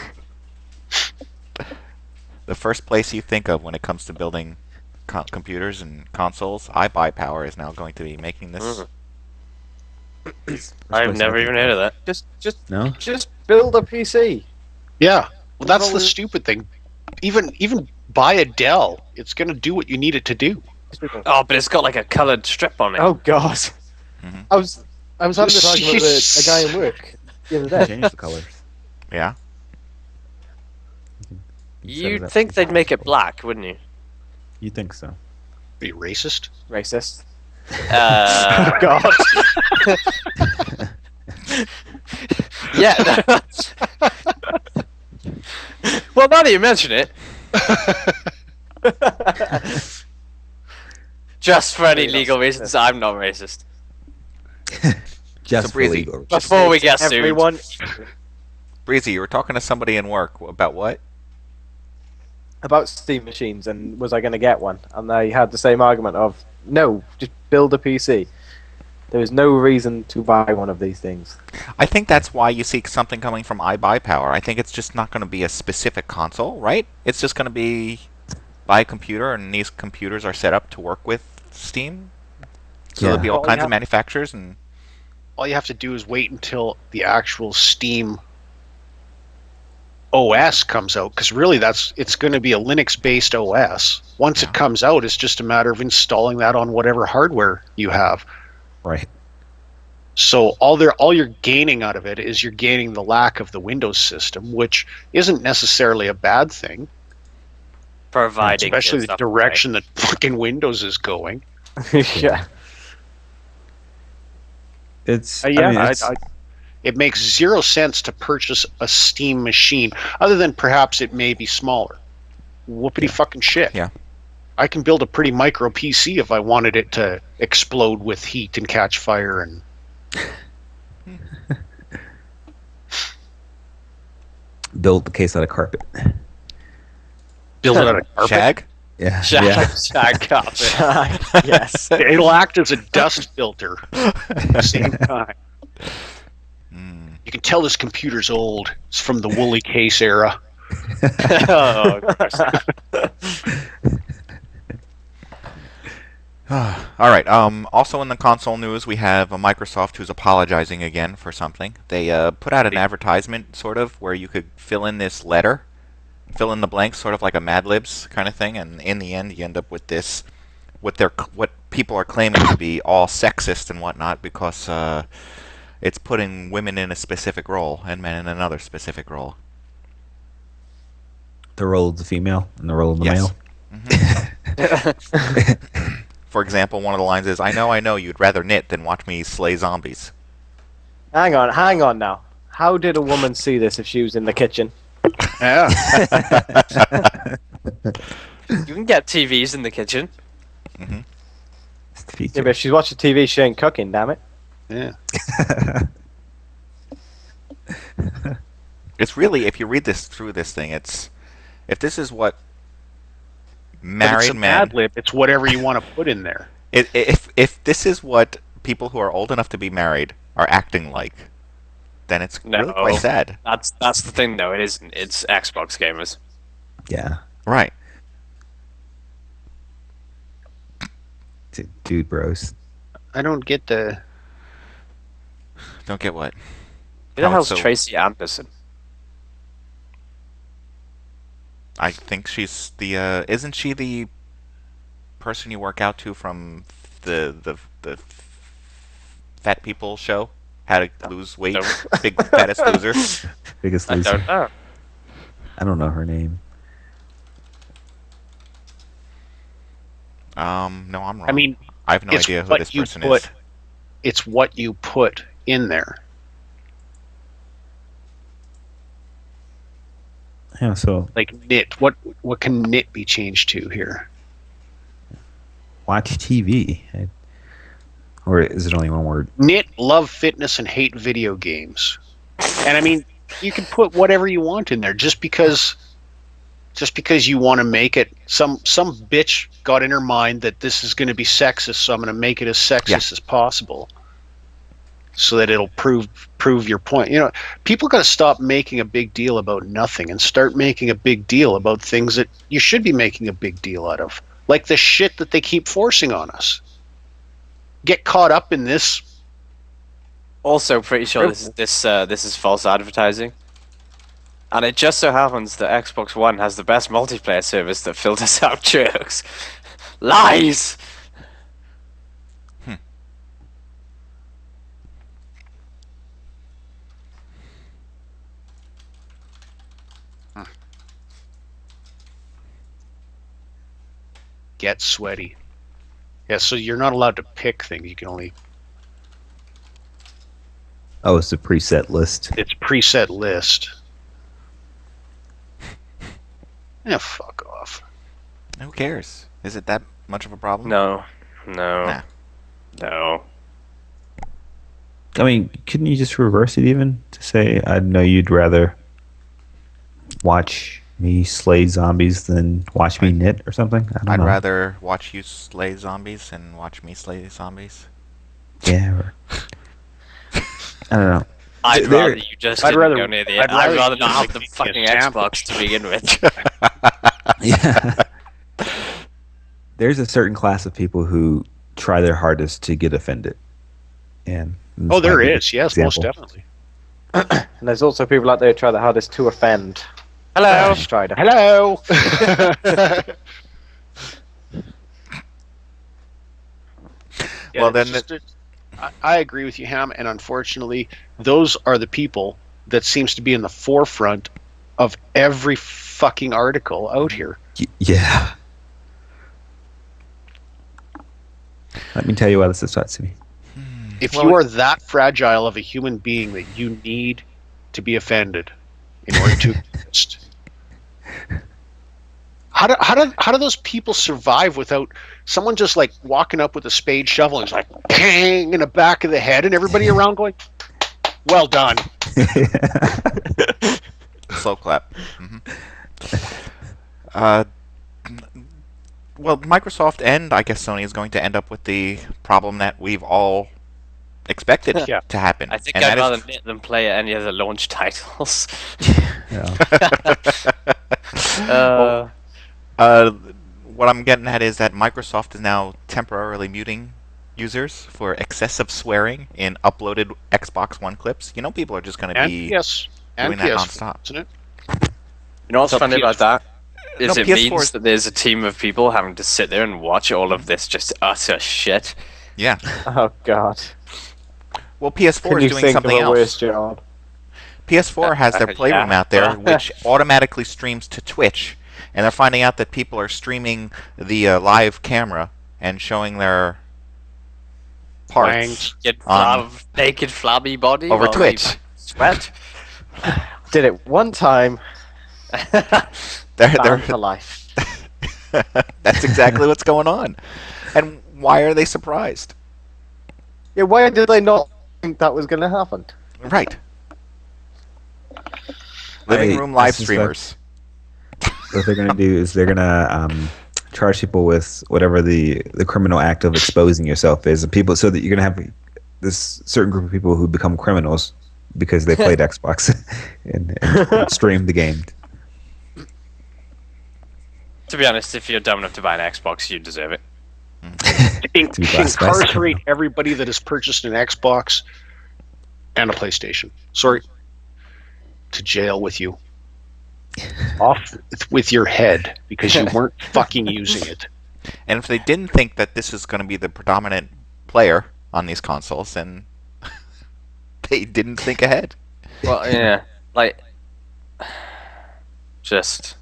The first place you think of when it comes to building computers and consoles, iBuyPower is now going to be making this. I've never even heard of that. No? Just build a PC. Yeah. Well, that's the stupid thing. Even buy a Dell, it's going to do what you need it to do. Oh, but it's got like a coloured strip on it. Oh God. Mhm. I was having this argument with a guy in work the other day. Change the colors. Yeah. You'd think they'd make it black, wouldn't you? You think so? Be racist? Racist. God. Yeah. Well, now that you mention it. Just for any legal reasons, I'm not racist. Just So for breezy. legal. Before we get sued. Everyone Breezy, you were talking to somebody in work about what? about Steam machines and was I going to get one? And they had the same argument of no, just build a PC. There is no reason to buy one of these things. I think that's why you see something coming from iBuyPower. I think it's just not going to be a specific console, right? It's just going to be buy a computer, and these computers are set up to work with Steam. So Yeah. there'll be all Well, kinds yeah. of manufacturers, and All you have to do is wait until the actual Steam OS comes out, because really it's going to be a Linux-based OS. Once Yeah. it comes out, it's just a matter of installing that on whatever hardware you have. Right. So all you're gaining out of it is you're gaining the lack of the Windows system, which isn't necessarily a bad thing, Providing especially it's the up direction that fucking Windows is going. Yeah. It's. Yeah, I mean, it's, it makes zero sense to purchase a Steam machine, other than perhaps it may be smaller. Whoopity fucking shit. Yeah. I can build a pretty micro PC if I wanted it to explode with heat and catch fire and. build the case out of carpet. Build it out of carpet. Shag? Yeah. Shag carpet. Yes. It'll act as a dust filter at the same time. Mm. You can tell this computer's old. It's from the woolly case era. Oh, of course. All right. Also in the console news, we have Microsoft who's apologizing again for something. They put out an advertisement, sort of, where you could fill in this letter, fill in the blanks, sort of like a Mad Libs kind of thing, and in the end, you end up with this, what people are claiming to be all sexist and whatnot, because it's putting women in a specific role and men in another specific role. The role of the female and the role of the male. Mm-hmm. For example, one of the lines is, I know, you'd rather knit than watch me slay zombies. Hang on now. How did a woman see this if she was in the kitchen? Yeah. You can get TVs in the kitchen. Mm-hmm. Yeah, but if she's watching TV, she ain't cooking, damn it. Yeah. It's really, if you read through this thing, if this is what married it's a men... Mad Lib. It's whatever you want to put in there. If this is what people who are old enough to be married are acting like, then it's really quite sad. That's the thing, though. It isn't. It's Xbox gamers. Yeah. Right. Dude, bros. I don't get the... Don't get what? Who the How hell's so- Tracy Anderson? I think she's the... isn't she the person you work out to from the Fat People show? How to lose weight? Big fattest loser? Biggest I loser. don't know. I don't know her name. No, I'm wrong. I mean, I have no it's idea who what this you person put. is. It's what you put in there. Yeah, so Like knit. What can knit be changed to here? watch TV. Or is it only one word? Knit, love fitness, and hate video games. And I mean, you can put whatever you want in there just because you want to make it. Some bitch got in her mind that this is going to be sexist, so I'm going to make it as sexist as possible, so that it'll prove your point. You know, people got to stop making a big deal about nothing and start making a big deal about things that you should be making a big deal out of, like the shit that they keep forcing on us. Get caught up in this. Also, pretty sure this is false advertising. And it just so happens that Xbox One has the best multiplayer service that filters out jerks. Lies! Get sweaty. Yeah, so you're not allowed to pick things. You can only... Oh, it's a preset list. It's preset list. Yeah, fuck off. Who cares? Is it that much of a problem? No. Nah. No. I mean, couldn't you just reverse it even to say, I know you'd rather watch me slay zombies than watch me knit or something? I I'd don't know. rather watch you slay zombies than watch me slay zombies. Yeah. I don't know. I'd There- rather you just I'd didn't rather- go near the... I'd I'd rather rather you not not have the make fucking a Xbox to begin with. Yeah. There's a certain class of people who try their hardest to get offended. And Oh, there might be is. Yes, an most example. definitely. And there's also people out there who try their hardest to offend. Hello! Strider. Hello. Yeah, Well, it's then just I agree with you, Ham, and unfortunately, those are the people that seems to be in the forefront of every fucking article out here. Yeah. Let me tell you why this upsets me. If you are that fragile of a human being that you need to be offended in order to exist, how do those people survive without someone just like walking up with a spade shovel and it's like pang in the back of the head and everybody around going, "Well done." Slow clap. Well, Microsoft and I guess Sony is going to end up with the problem that we've all expected Yeah. to happen. I think and I'd that is- rather knit than play any of the launch titles. Yeah. what I'm getting at is that Microsoft is now temporarily muting users for excessive swearing in uploaded Xbox One clips. You know, people are just going to be doing that nonstop. Isn't it? You know what's funny about that? Is No, it PS4 means that there's a team of people having to sit there and watch all of this just utter shit. Yeah. Oh God. Well, PS4 Can is you doing think something of a worse else. job? PS4 has their Playroom Yeah. out there, which automatically streams to Twitch, and they're finding out that people are streaming the live camera and showing their parts Wangs. Get on naked flabby body over while Twitch. they sweat. Did it one time, They're banned for life. That's exactly what's going on. And why are they surprised? Yeah, why did they not think that was going to happen? Right. Living room live I suspect streamers. What they're going to do is they're going to charge people with whatever the criminal act of exposing yourself is. And people, so that you're going to have this certain group of people who become criminals because they played Xbox and streamed the game. To be honest, if you're dumb enough to buy an Xbox, you deserve it. Incarcerate everybody that has purchased an Xbox and a PlayStation. Sorry. To jail with you. Off with your head because you weren't fucking using it. And if they didn't think that this is going to be the predominant player on these consoles, then they didn't think ahead. Well, yeah, like, just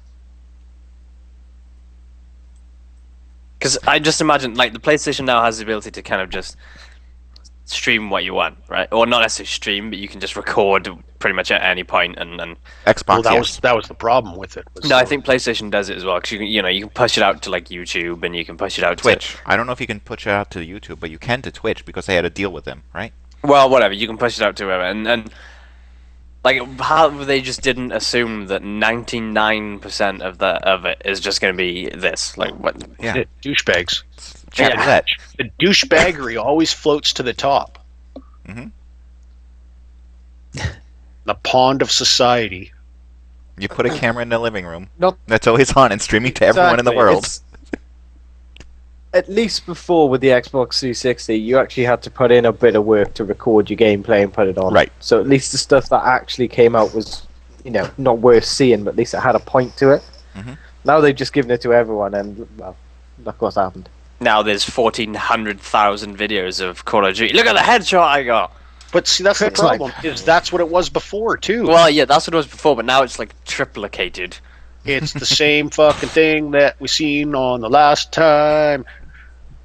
because I just imagine, like, the PlayStation now has the ability to kind of just stream what you want, right? Or not necessarily stream, but you can just record pretty much at any point and Xbox, Well, yes. that was the problem with it. No, I think PlayStation does it as well, because you can push it out to like YouTube and you can push it out Twitch. to I don't know if you can push it out to YouTube, but you can to Twitch because they had a deal with them, right? well, whatever. You can push it out to whoever, and like how they just didn't assume that 99% of it is just going to be this. Like what? Yeah. Douchebags. Chat Yeah. roulette. The douchebaggery always floats to the top. Mhm. The pond of society. You put a camera in the living room. Not- That's always on and streaming to everyone in the Exactly. world. It's- At least before with the Xbox 360, you actually had to put in a bit of work to record your gameplay and put it on. Right. So at least the stuff that actually came out was, not worth seeing, but at least it had a point to it. Mhm. Now they've just given it to everyone, and well, look what's happened. Now there's 1,400,000 videos of Call of Duty. Look at the headshot I got. But see, that's the It's like- problem. Is that's what it was before too. Well, yeah, that's what it was before, but now it's like triplicated. It's the same fucking thing that we seen on the last time.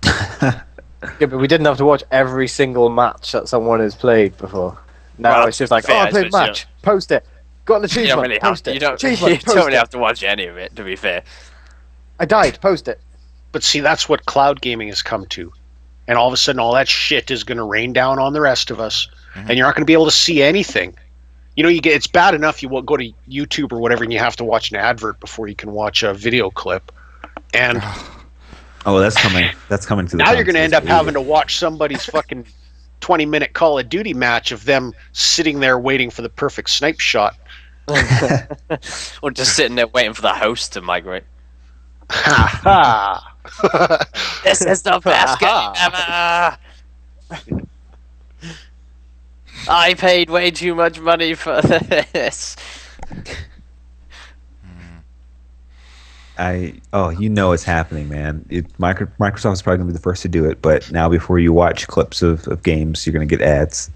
Yeah, but we didn't have to watch every single match that someone has played before. Now Well, it's just like, fair, oh, I I played a suppose, match. Post it. Got an You achievement. don't really have post to. it. You don't, Achievement, you post don't really it. have to watch any of it, to be fair. I died. Post it. But see, that's what cloud gaming has come to. And all of a sudden, all that shit is going to rain down on the rest of us. Mhm. And you're not going to be able to see anything. It's bad enough you go to YouTube or whatever and you have to watch an advert before you can watch a video clip. And Oh, that's coming. That's coming to the. now you're going to end up consoles. having to watch somebody's fucking 20-minute Call of Duty match of them sitting there waiting for the perfect snipe shot. Or just sitting there waiting for the host to migrate. Ha ha! This is the best game ever! I paid way too much money for this. It's happening, man. Microsoft's probably gonna be the first to do it, but now before you watch clips of games, you're gonna get ads.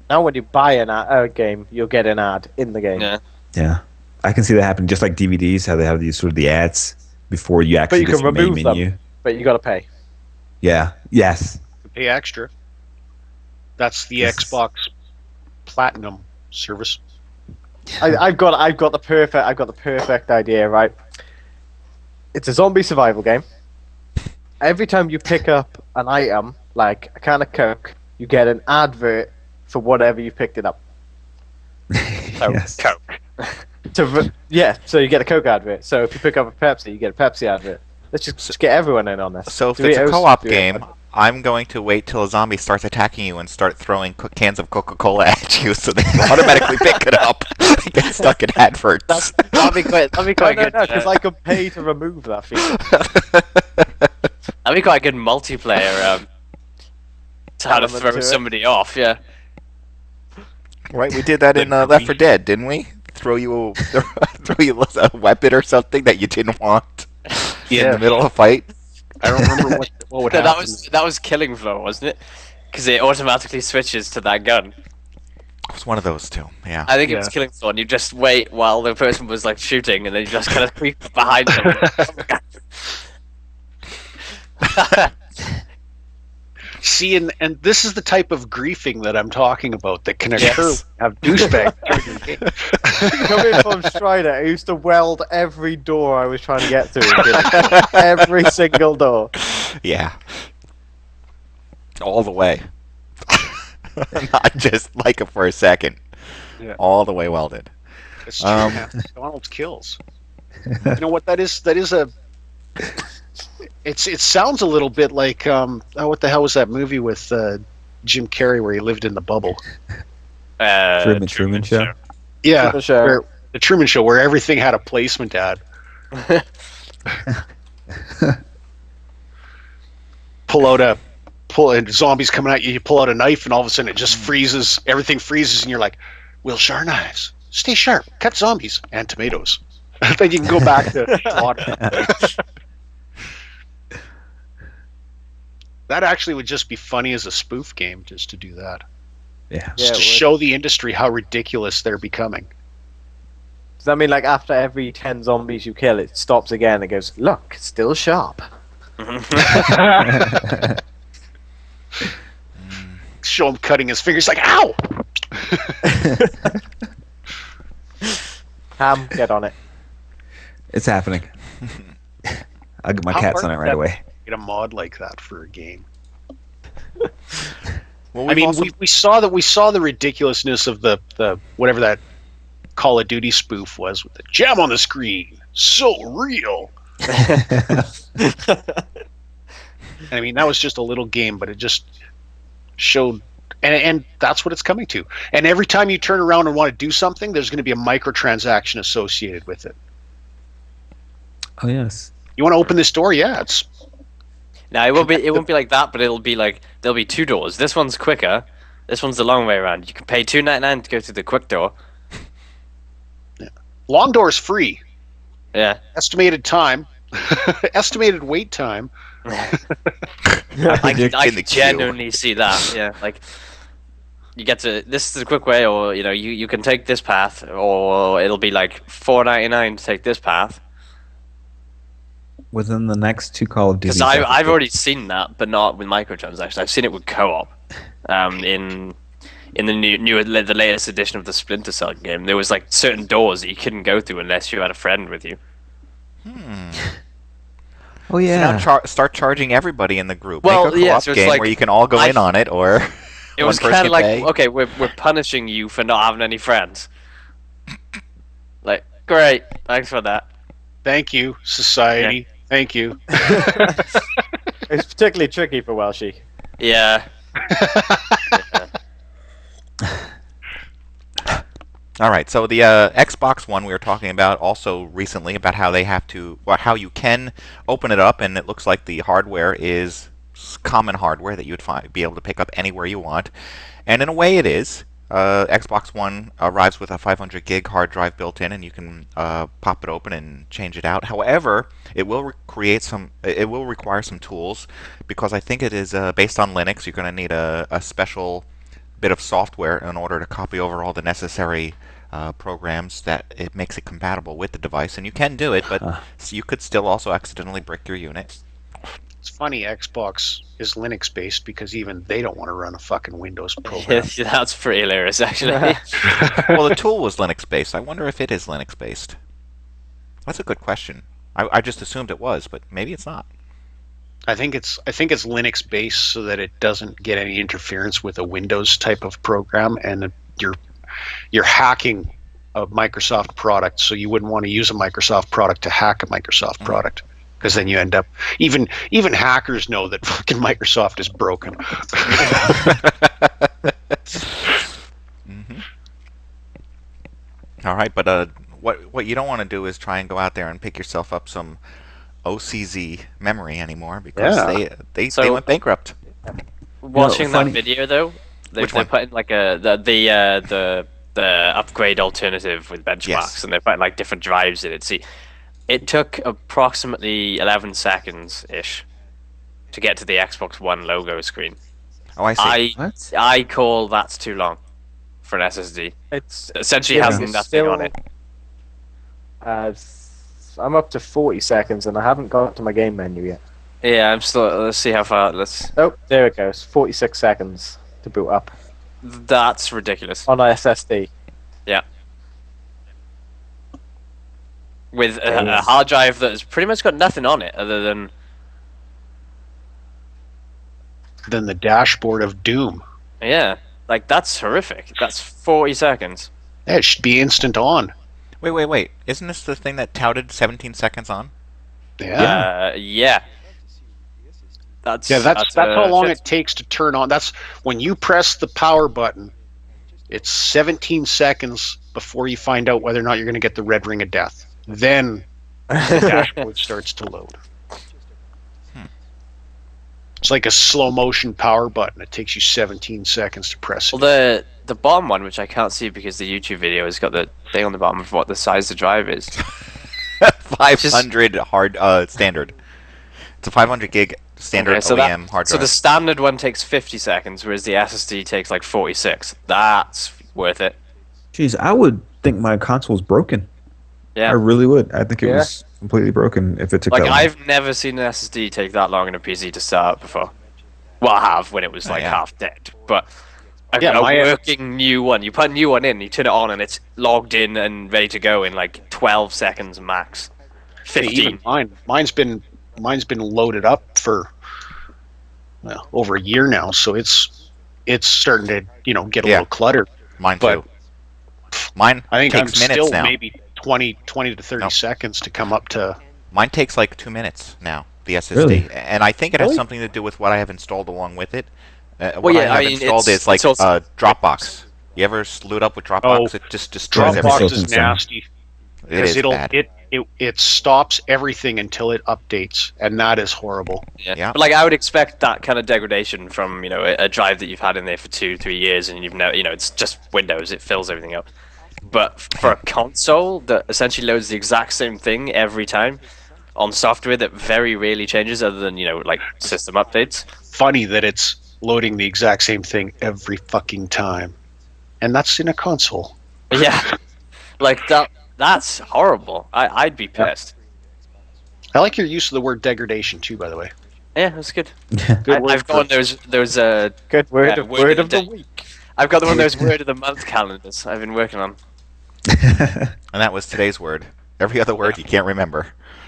Now when you buy a game, you'll get an ad in the game. Yeah. Yeah, I can see that happening. Just like DVDs, how they have these sort of the ads before you actually you get can to the main remove them. menu. But you got to pay. Yeah. Yes. Pay extra. That's the Yes. Xbox Platinum service. I've got the perfect idea, right? It's a zombie survival game. Every time you pick up an item, like a can of Coke, you get an advert for whatever you picked it up. Yes. Coke. So you get a Coke advert. So if you pick up a Pepsi, you get a Pepsi advert. Let's just get everyone in on this. So if it's a Doritos, co-op do it. game, I'm going to wait till a zombie starts attacking you and start throwing cans of Coca-Cola at you so they automatically pick it up and get stuck in adverts. That'd be quite good. Because I could pay to remove that feature. That'd be quite a good multiplayer. To how to Element throw to it. somebody off, yeah. Right, we did that in Left 4 Dead, didn't we? Throw you a weapon or something that you didn't want in the middle of a fight. I don't remember what would No, happen. that was Killing Floor, wasn't it? Because it automatically switches to that gun. It was one of those two, yeah. I think it was Killing Floor, and you just wait while the person was like shooting, and then you just kind of creep behind them. See, and this is the type of griefing that I'm talking about that can occur when you have douchebag. Coming from Strider, I used to weld every door I was trying to get through. Every single door. Yeah. All the way. Not just like it for a second. Yeah. All the way welded. It's true, man. McDonald's kills. You know what that is? That is a... It sounds a little bit like what the hell was that movie with Jim Carrey where he lived in the bubble? Truman Show. Yeah, Truman Show. the Truman Show, where everything had a placement ad. And zombies coming at you. You pull out a knife, and all of a sudden it just freezes. Everything freezes, and you're like, "We'll sharp knives. Stay sharp. Cut zombies and tomatoes." Then you can go back to water. That actually would just be funny as a spoof game, just to do that. Yeah. Just to show the industry how ridiculous they're becoming. Does that mean like after every 10 zombies you kill, it stops again and goes, look, it's still sharp. Show him cutting his fingers like, ow! Ham, get on it. It's happening. I'll get my How cats hard on it is right that away. Get a mod like that for a game. Well, I mean, we saw the ridiculousness of the whatever that Call of Duty spoof was with the jam on the screen. So real. I mean, that was just a little game, but it just showed, and that's what it's coming to. And every time you turn around and want to do something, there's going to be a microtransaction associated with it. Oh yes. You want to open this door? Yeah, it's. No, it won't be like that, but it'll be like there'll be two doors. This one's quicker. This one's the long way around. You can pay $2.99 to go through the quick door. Long door's free. Yeah. Estimated time. Estimated wait time. I In the can queue. genuinely see that. Yeah, like you get to this is the quick way, or you can take this path, or it'll be like $4.99 to take this path. Within the next two Call of Duty. Because I've already seen that, but not with microtransactions. I've seen it with co-op. In the latest edition of the Splinter Cell game, there was like certain doors that you couldn't go through unless you had a friend with you. Oh yeah. So now start charging everybody in the group. Well, Make a yeah, co-op so it's game like- where you can all go in on it, or It one was person kind of like, pay. okay, we're punishing you for not having any friends. Like, great, thanks for that. Thank you, society. Yeah. Thank you. It's particularly tricky for Welshie. Yeah. All right, so the Xbox One we were talking about also recently about how they have to, well, how you can open it up, and it looks like the hardware is common hardware that you would be able to pick up anywhere you want, and in a way it is. Xbox One arrives with a 500 gig hard drive built in, and you can pop it open and change it out. However, it will require some tools, because I think it is based on Linux. You're going to need a special bit of software in order to copy over all the necessary programs that it makes it compatible with the device, and you can do it, but you could still also accidentally brick your unit. It's funny, Xbox is Linux based because even they don't want to run a fucking Windows program. That's pretty hilarious, actually. Well, the tool was Linux based. I wonder if it is Linux based. That's a good question. I just assumed it was, but maybe it's not. I think it's Linux based so that it doesn't get any interference with a Windows type of program, and you're hacking a Microsoft product, so you wouldn't want to use a Microsoft product to hack a Microsoft product. because then you end up even hackers know that fucking Microsoft is broken. Mm-hmm. All right, but what you don't want to do is try and go out there and pick yourself up some OCZ memory anymore, because they went bankrupt. Watching funny- that video though, they Which one? put in like the upgrade alternative with benchmarks, Yes. and they put in like different drives in it. See, it took approximately 11 seconds ish to get to the Xbox One logo screen. Oh, I see. What? I call that's too long for an SSD. It's Essentially Yeah, has it's nothing on still- it. I'm up to 40 seconds and I haven't got to my game menu yet. Yeah, I'm still. Let's see how far. Oh, there it goes. 46 seconds to boot up That's ridiculous. on a SSD. Yeah. With a hard drive that has pretty much got nothing on it other than. Then the dashboard of doom. Yeah, like that's horrific. That's 40 seconds. Yeah, it should be instant on. Wait. Isn't this the thing that touted 17 seconds on? Yeah. Yeah. That's That's how long shit. it takes to turn on. That's when you press the power button. It's 17 seconds before you find out whether or not you're going to get the red ring of death. Then the dashboard starts to load. It's like a slow motion power button. It takes you 17 seconds to press it. Well, the bottom one, which I can't see because the YouTube video has got the thing on the bottom of what the size the drive is. 500 hard standard. It's a 500 gig standard Okay, so OEM hard So drive. the standard one takes 50 seconds, whereas the SSD takes like 46. That's worth it. Jeez, I would think my console's broken. I Yeah. really would. I think it Yeah. was completely broken if it took Like that long. I've never seen an SSD take that long in a PC to start before. Well, I have when it was like yeah. half dead, but a Yeah, my- working new one. You put a new one in, you turn it on, and it's logged in and ready to go in like 12 seconds max. Hey, 15. even mine's been loaded up for over a year now, so it's starting to get a little cluttered. Mine but- too. Mine I think I'm takes minutes still now. maybe 20 to 30 No. seconds to come up to. Mine takes like 2 minutes now, the SSD. Really? And I think it has Really? something to do with what I have installed along with it. Well, What yeah, I have I mean, installed it's- is like it's also- Dropbox. You ever load up with Dropbox? Oh, It just destroys Dropbox Dropbox everything. is is insane. nasty. It is bad. It stops everything until it updates, and that is horrible. Yeah. But like I would expect that kind of degradation from a drive that you've had in there for 2-3 years, and it's just Windows. It fills everything up. But for a console that essentially loads the exact same thing every time on software that very rarely changes, other than like system updates. Funny that it's loading the exact same thing every fucking time, and that's in a console. Yeah, like that. That's horrible. I'd be pissed. I like your use of the word degradation too, by the way. Yeah, that's good. Good word I've got one of those Good word Yeah, of word of the day. week. I've got one of those word of the month calendars I've been working on. And that was today's word. Every other word you can't remember.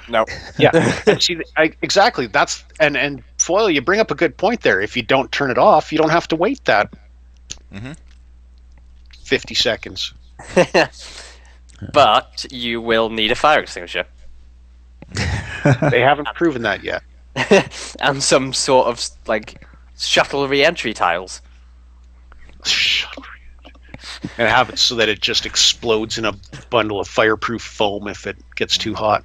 No. Yeah, see, exactly. That's and Foil, you bring up a good point there. If you don't turn it off, you don't have to wait that Mhm. 50 seconds. But you will need a fire extinguisher. They haven't proven that yet. And some sort of like shuttle re-entry tiles. And have it so that it just explodes in a bundle of fireproof foam if it gets too hot.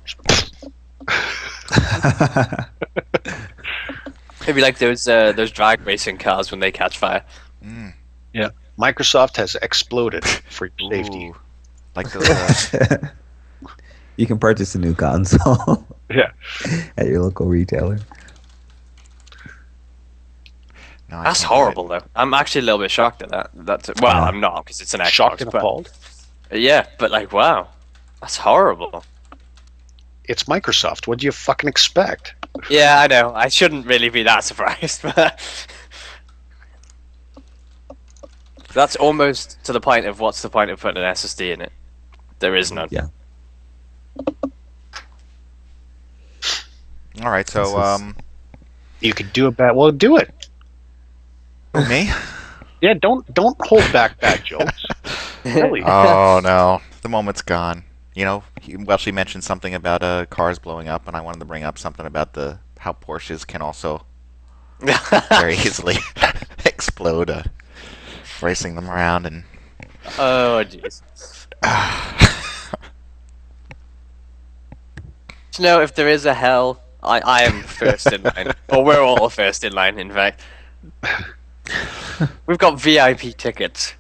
Maybe like those drag racing cars when they catch fire. Yeah, Microsoft has exploded for your safety. Ooh. Like those. You can purchase a new console Yeah. at your local retailer. No, I That's can't do it. horrible though. I'm actually a little bit shocked at that. Well, I'm not because it's an Xbox. Shocked and but- appalled. Yeah, but like, wow, that's horrible. It's Microsoft. What do you fucking expect? Yeah, I know. I shouldn't really be that surprised, but that's almost to the point of what's the point of putting an SSD in it? There is none. Yeah. All right, so This is- You could do it bad. Well, do it. me? Yeah, don't hold back bad jokes. Really? Oh no, the moment's gone. You know, she mentioned something about cars blowing up, and I wanted to bring up something about how Porsches can also very easily explode, racing them around and. Oh jeez. You know, if there is a hell, I am first in line. Or we're all first in line, in fact. We've got VIP tickets.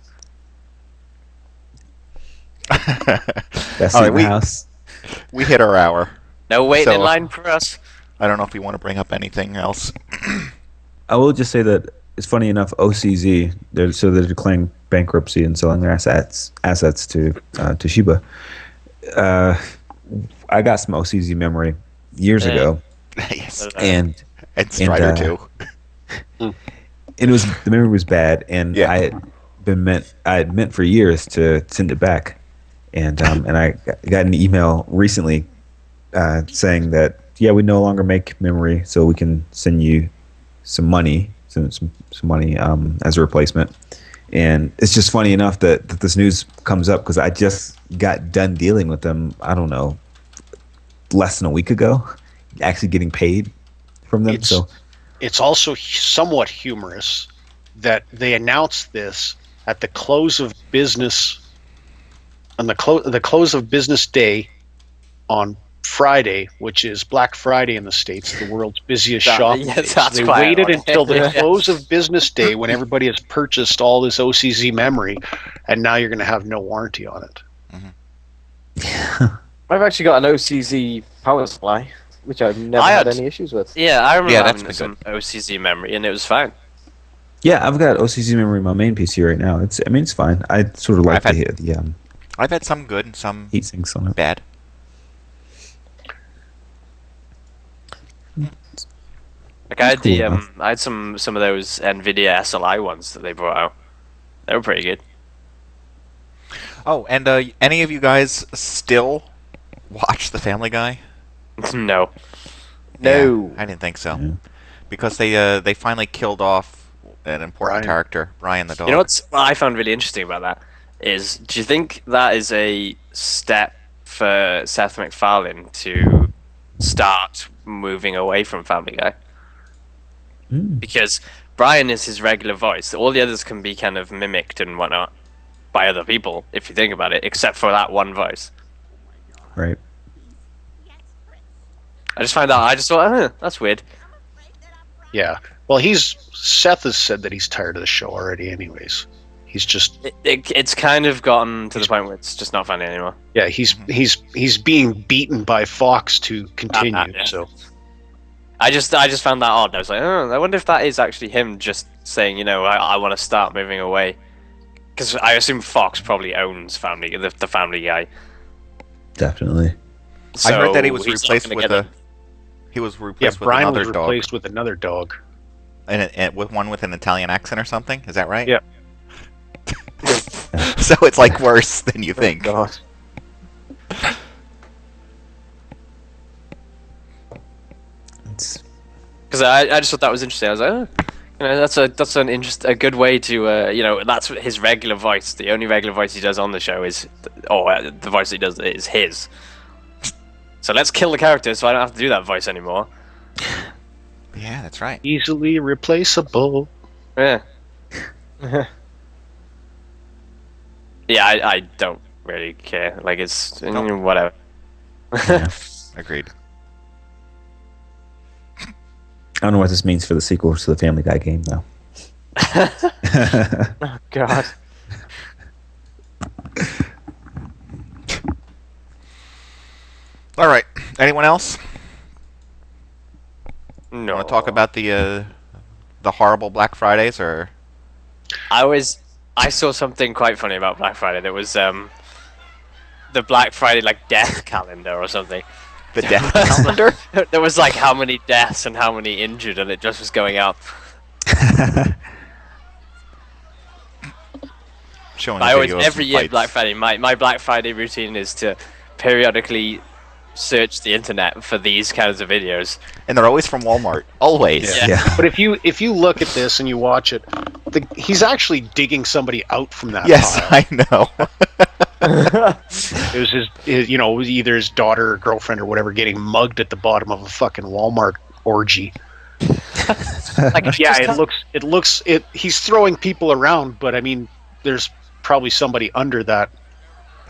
That's All right, in the house. We hit our hour. No waiting in So- line for us. I don't know if you want to bring up anything else. I will just say that it's funny enough. OCZ, they're declaring bankruptcy and selling their assets to Toshiba. I got some OCZ memory years ago, Yes. and Strider too. and it was the memory was bad, and Yeah. I had meant for years to send it back, and I got an email recently saying that we no longer make memory, so we can send you some money as a replacement. And it's just funny enough that this news comes up because I just got done dealing with them. I don't know, less than a week ago, actually getting paid from them. It's also somewhat humorous that they announced this at the close of business, on the close of business day on Friday, which is Black Friday in the States, the world's busiest shopping day. So they waited until the close of business day when everybody has purchased all this OCZ memory, and now you're going to have no warranty on it. I've actually got an OCZ power supply, which I've never had any issues with. Yeah, I remember that's having some OCZ memory, and it was fine. Yeah, I've got OCZ memory in my main PC right now. It's fine. I sort of like the I've had some good and some heat sinks on it. bad. Like I had Cool, I had some of those NVIDIA SLI ones that they brought out. They were pretty good. Oh, and any of you guys still watch The Family Guy? No. No. Yeah, I didn't think so. Yeah. Because they finally killed off an important Brian. character, Brian the dog. You know what I found really interesting about that is, do you think that is a step for Seth MacFarlane to start moving away from Family Guy? Because Brian is his regular voice. All the others can be kind of mimicked and whatnot by other people, if you think about it, except for that one voice. Right. I just found out. I just thought, that's weird. Yeah. Well, Seth has said that he's tired of the show already anyways. He's just... It's kind of gotten to the point where it's just not funny anymore. Yeah, he's being beaten by Fox to continue, Yeah. so... I just found that odd. I was like, I wonder if that is actually him just saying, I want to start moving away. Because I assume Fox probably owns the Family Guy. Definitely. I heard that he So was he's not replaced gonna with get he was Yeah, replaced with Brian another was dog, replaced with another dog. and with one with an Italian accent or something. Is that right? Yeah. So it's like worse than you think. God. It's Because I just thought that was interesting. I was like, that's a good way to that's his regular voice. The only regular voice he does on the show is, the voice he does is his. So let's kill the character, so I don't have to do that voice anymore. Yeah, that's right. Easily replaceable. Yeah. Yeah, I don't really care. Like, it's whatever. Agreed. I don't know what this means for the sequel to the Family Guy game, though. Oh, God. All right. Anyone else No. want to talk about the horrible Black Fridays or? I saw something quite funny about Black Friday. There was the Black Friday death calendar or something. The death calendar? There was how many deaths and how many injured, and it just was going up. Showing I always, videos every of year fights. Black Friday, my Black Friday routine is to periodically search the internet for these kinds of videos. And they're always from Walmart. Always. Yeah. Yeah. But if you look at this and you watch it, he's actually digging somebody out from that Yes, pile. I know. It was his, you know, it was either his daughter or girlfriend or whatever getting mugged at the bottom of a fucking Walmart orgy. Like, Yeah, just it looks. He's throwing people around, but I mean, there's probably somebody under that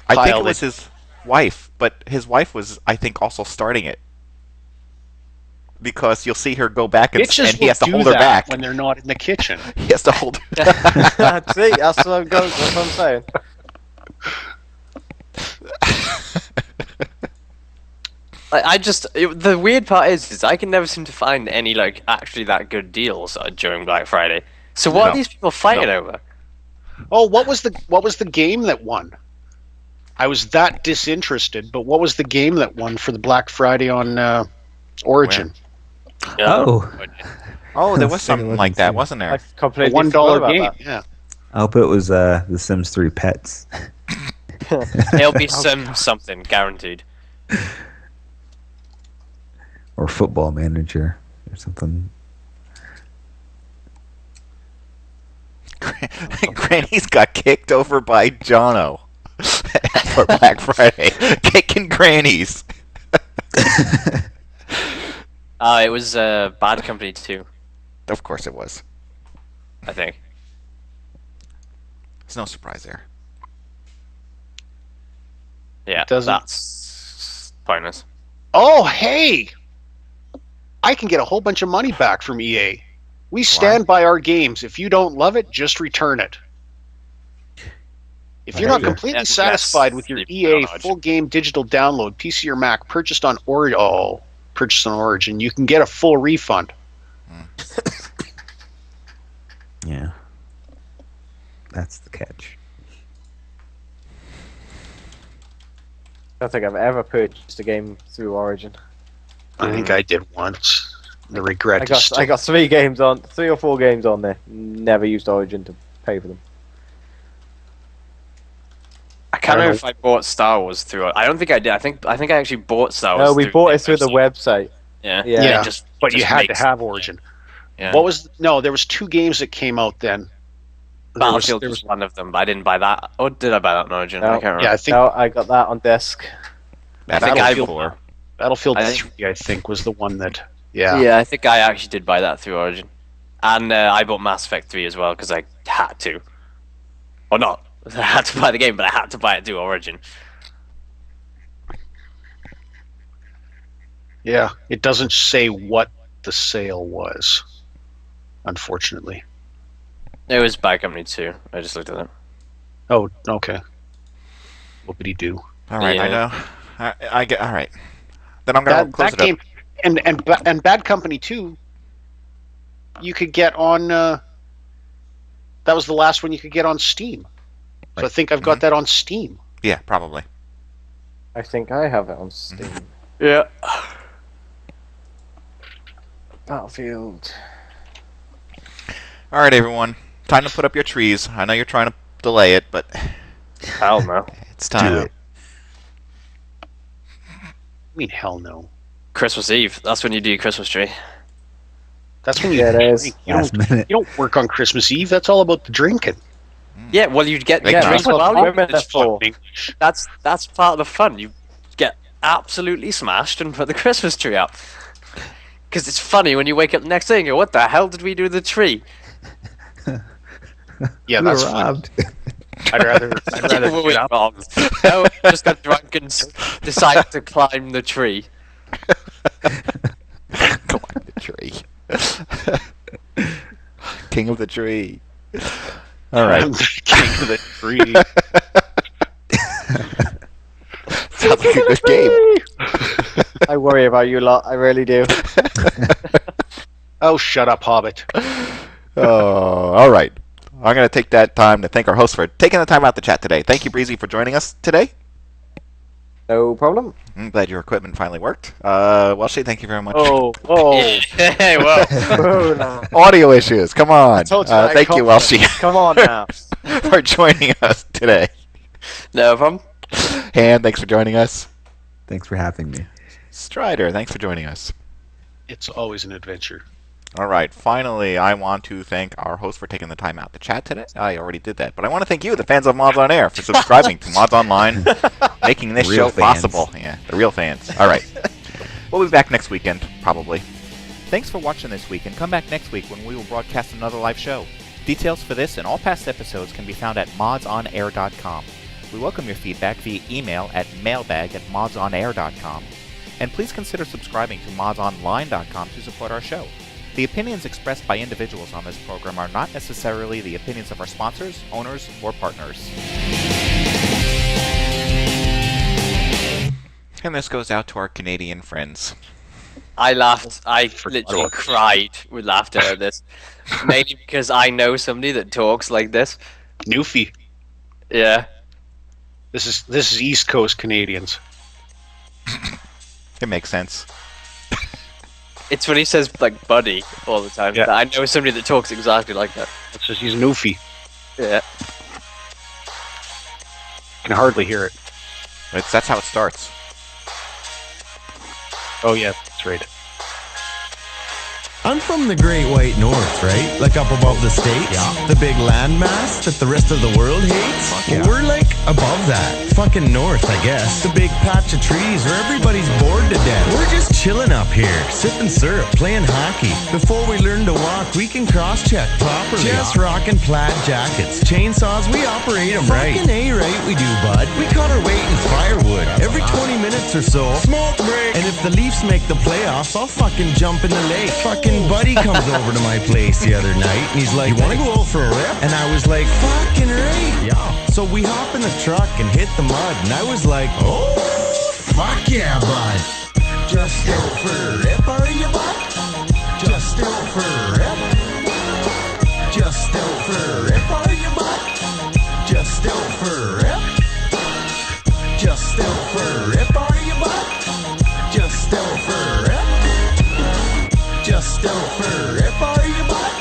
I think pile it was his wife, but his wife was, I think, also starting it. Because you'll see her go back and bitches he has to will hold do her that back. when they're not in the kitchen. He has to hold her. See, that's what I'm going. That's what I'm saying. the weird part is I can never seem to find any like actually that good deals during Black Friday. So what No. are these people fighting over? Oh, what was the game that won? I was that disinterested, but what was the game that won for the Black Friday on Origin? Oh. Oh, there was Let's take a something look like and that, see. wasn't I there? A completely $1 forgot about game. that. Yeah. I hope it was The Sims 3 Pets. It'll be something guaranteed. Or Football Manager or something. Granny's got kicked over by Jono for Black Friday. Kicking grannies. It was Bad Company 2, Of course it was. I think. There's no surprise there. Yeah, Doesn't- that's pointless. Oh, hey! I can get a whole bunch of money back from EA. We stand by our games. If you don't love it, just return it. If you're not Okay. completely Unless satisfied with your you EA download. full game digital download, PC or Mac, purchased on Origin, you can get a full refund. Yeah. That's the catch. I don't think I've ever purchased a game through Origin. I think I did once. The regret is still... I got 3 or 4 games on there. Never used Origin to pay for them. I can't remember if I bought Star Wars through. I don't think I did. I think I actually bought Star Wars. No, we bought it through the website. Yeah, Yeah. Yeah, It but you just had to makes- have Origin. Yeah. What was... No, there was 2 games that came out then. Battlefield there was one of them, but I didn't buy that. Or did I buy that on Origin? No. I can't remember. Yeah, I think No, I got that on disc. I think Battlefield I- 4. Battlefield I 3, I think, was the one that... Yeah. Yeah, I think I actually did buy that through Origin, and I bought Mass Effect 3 as well because I had to, or not. I had to buy the game, but I had to buy it through Origin. Yeah, it doesn't say what the sale was, unfortunately. It was Bad Company 2. I just looked at it. Oh, okay. What did he do? All right, I Yeah. know. I get. All right. Then I'm gonna close That it game, and Bad Company 2, you could get on. That was the last one you could get on Steam. So I Right. think I've got that on Steam. up. Yeah, probably. I think I have it on Steam. Yeah. Battlefield. All right, everyone. Time to put up your trees. I know you're trying to delay it, but Hell no. it's time. Do it. I mean, hell no. Christmas Eve. That's when you do your Christmas tree. That's when you. Yeah, it is. You Last don't, minute. you don't work on Christmas Eve. That's all about the drinking. Yeah, well, you get Like, Yeah, drink that's what while you- women are for. That's part of the fun. You get absolutely smashed and put the Christmas tree up. Because it's funny when you wake up the next day and go, "What the hell did we do to the tree?" Yeah, We that's were fun. robbed. I'd rather Well, get up. wrong. No, just got drunk and decided to climb the tree. Go on the tree. King of the tree. All right. I'm the king of the tree. Sounds like a good game. I worry about you lot. I really do. Oh, shut up, Hobbit. Oh, all right. I'm going to take that time to thank our host for taking the time out to chat today. Thank you, Breezy, for joining us today. No problem. I'm glad your equipment finally worked. Welshie, thank you very much. Oh. Hey, well, Oh, no. Audio issues. Come on. I told you I had Thank you, confidence. Welshie, Come on now. for joining us today. no problem. Han, thanks for joining us. Thanks for having me. Strider, thanks for joining us. It's always an adventure. All right, finally, I want to thank our host for taking the time out to chat today. I already did that, but I want to thank you, the fans of Mods on Air, for subscribing to Mods Online, making this Real show fans. possible. Yeah, the real fans. All right. We'll be back next weekend, probably. Thanks for watching this week, and come back next week when we will broadcast another live show. Details for this and all past episodes can be found at modsonair.com. We welcome your feedback via email at mailbag@modsonair.com. And please consider subscribing to modsonline.com to support our show. The opinions expressed by individuals on this program are not necessarily the opinions of our sponsors, owners, or partners. And this goes out to our Canadian friends. I laughed. I literally cried with laughter at this. Mainly because I know somebody that talks like this. Newfie. Yeah. This is East Coast Canadians. It makes sense. It's when he says, like, buddy all the time. Yeah. That I know somebody that talks exactly like that. It's just he's Newfie. Yeah. Can hardly hear it. That's how it starts. Oh yeah, that's right. I'm from the Great White North, right? Like up above the States. Yeah. The big landmass that the rest of the world hates. Yeah. We're like above that. Fucking north, I guess. The big patch of trees where everybody's bored to death. We're just chilling up here, sipping syrup, playing hockey. Before we learn to walk, we can cross-check properly. Just rocking plaid jackets. Chainsaws, we operate them right. Fucking A-right we do, bud. We cut our weight in firewood. Every 20 minutes or so. Smoke break. And if the Leafs make the playoffs, I'll fucking jump in the lake. Fucking buddy comes over to my place the other night and he's like, "You wanna go out for a rip?" And I was like, "Fucking right." Yeah. So we hop in the truck and hit the mud and I was like, "Oh, fuck yeah, bud. Just go for a rip, are you, bud? Just go for a rip. Just go for a rip, are you, bud? Just go for a rip. Just go for a rip, are you, bud? Just go for a rip. Just go for a rip, are you, bud?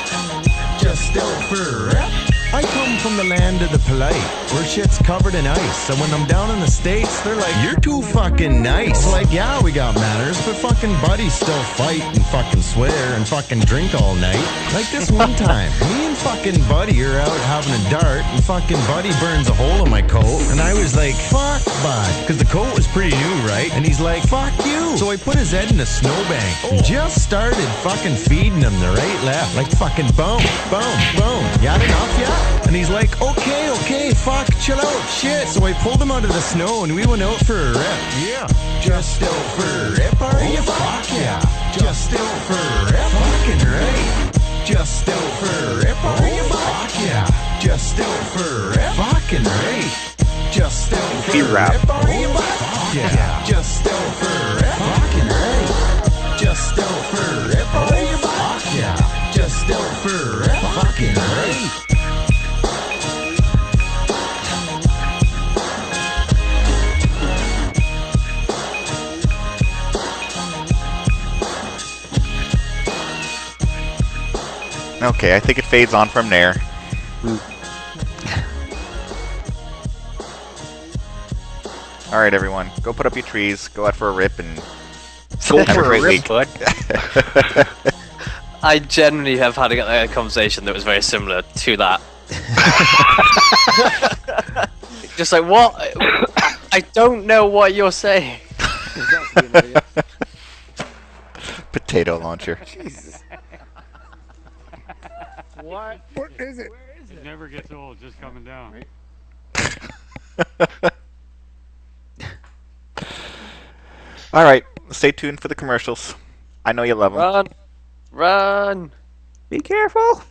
Just go for a rip. I come from the land of the polite, where shit's covered in ice. So when I'm down in the States, they're like, "You're too fucking nice." Like, yeah, we got manners, but fucking buddies still fight and fucking swear and fucking drink all night. Like this one time, me and fucking buddy are out having a dart, and fucking buddy burns a hole in my coat, and I was like, "Fuck, bud," because the coat was pretty new, right? And he's like, "Fuck you." So I put his head in a snowbank and just started fucking feeding him the right left, like fucking boom, boom, boom. You had enough yet? And he's like, okay, fuck, chill out, shit. So I pulled him out of the snow and we went out for a rip. Yeah. Just out for a rip, are you? Fuck yeah. Just out for a rip. Fucking right. Just out for a rip, are you? Fuck yeah. Just out for a rip. Fucking right. Just out for a rip, are you? Fuck yeah. Just out for a rip. Fucking right. Just out for a rip, are you? Fuck yeah. Just out for a rip. Fucking right. Okay, I think it fades on from there. Alright, everyone. Go put up your trees, go out for a rip, and Go have a for a great rip, week. bud. I genuinely have had a conversation that was very similar to that. Just like, what? I don't know what you're saying. Potato launcher. What? What is it? It never gets old, just coming down. Alright, stay tuned for the commercials. I know you love them. Run! Run! Be careful.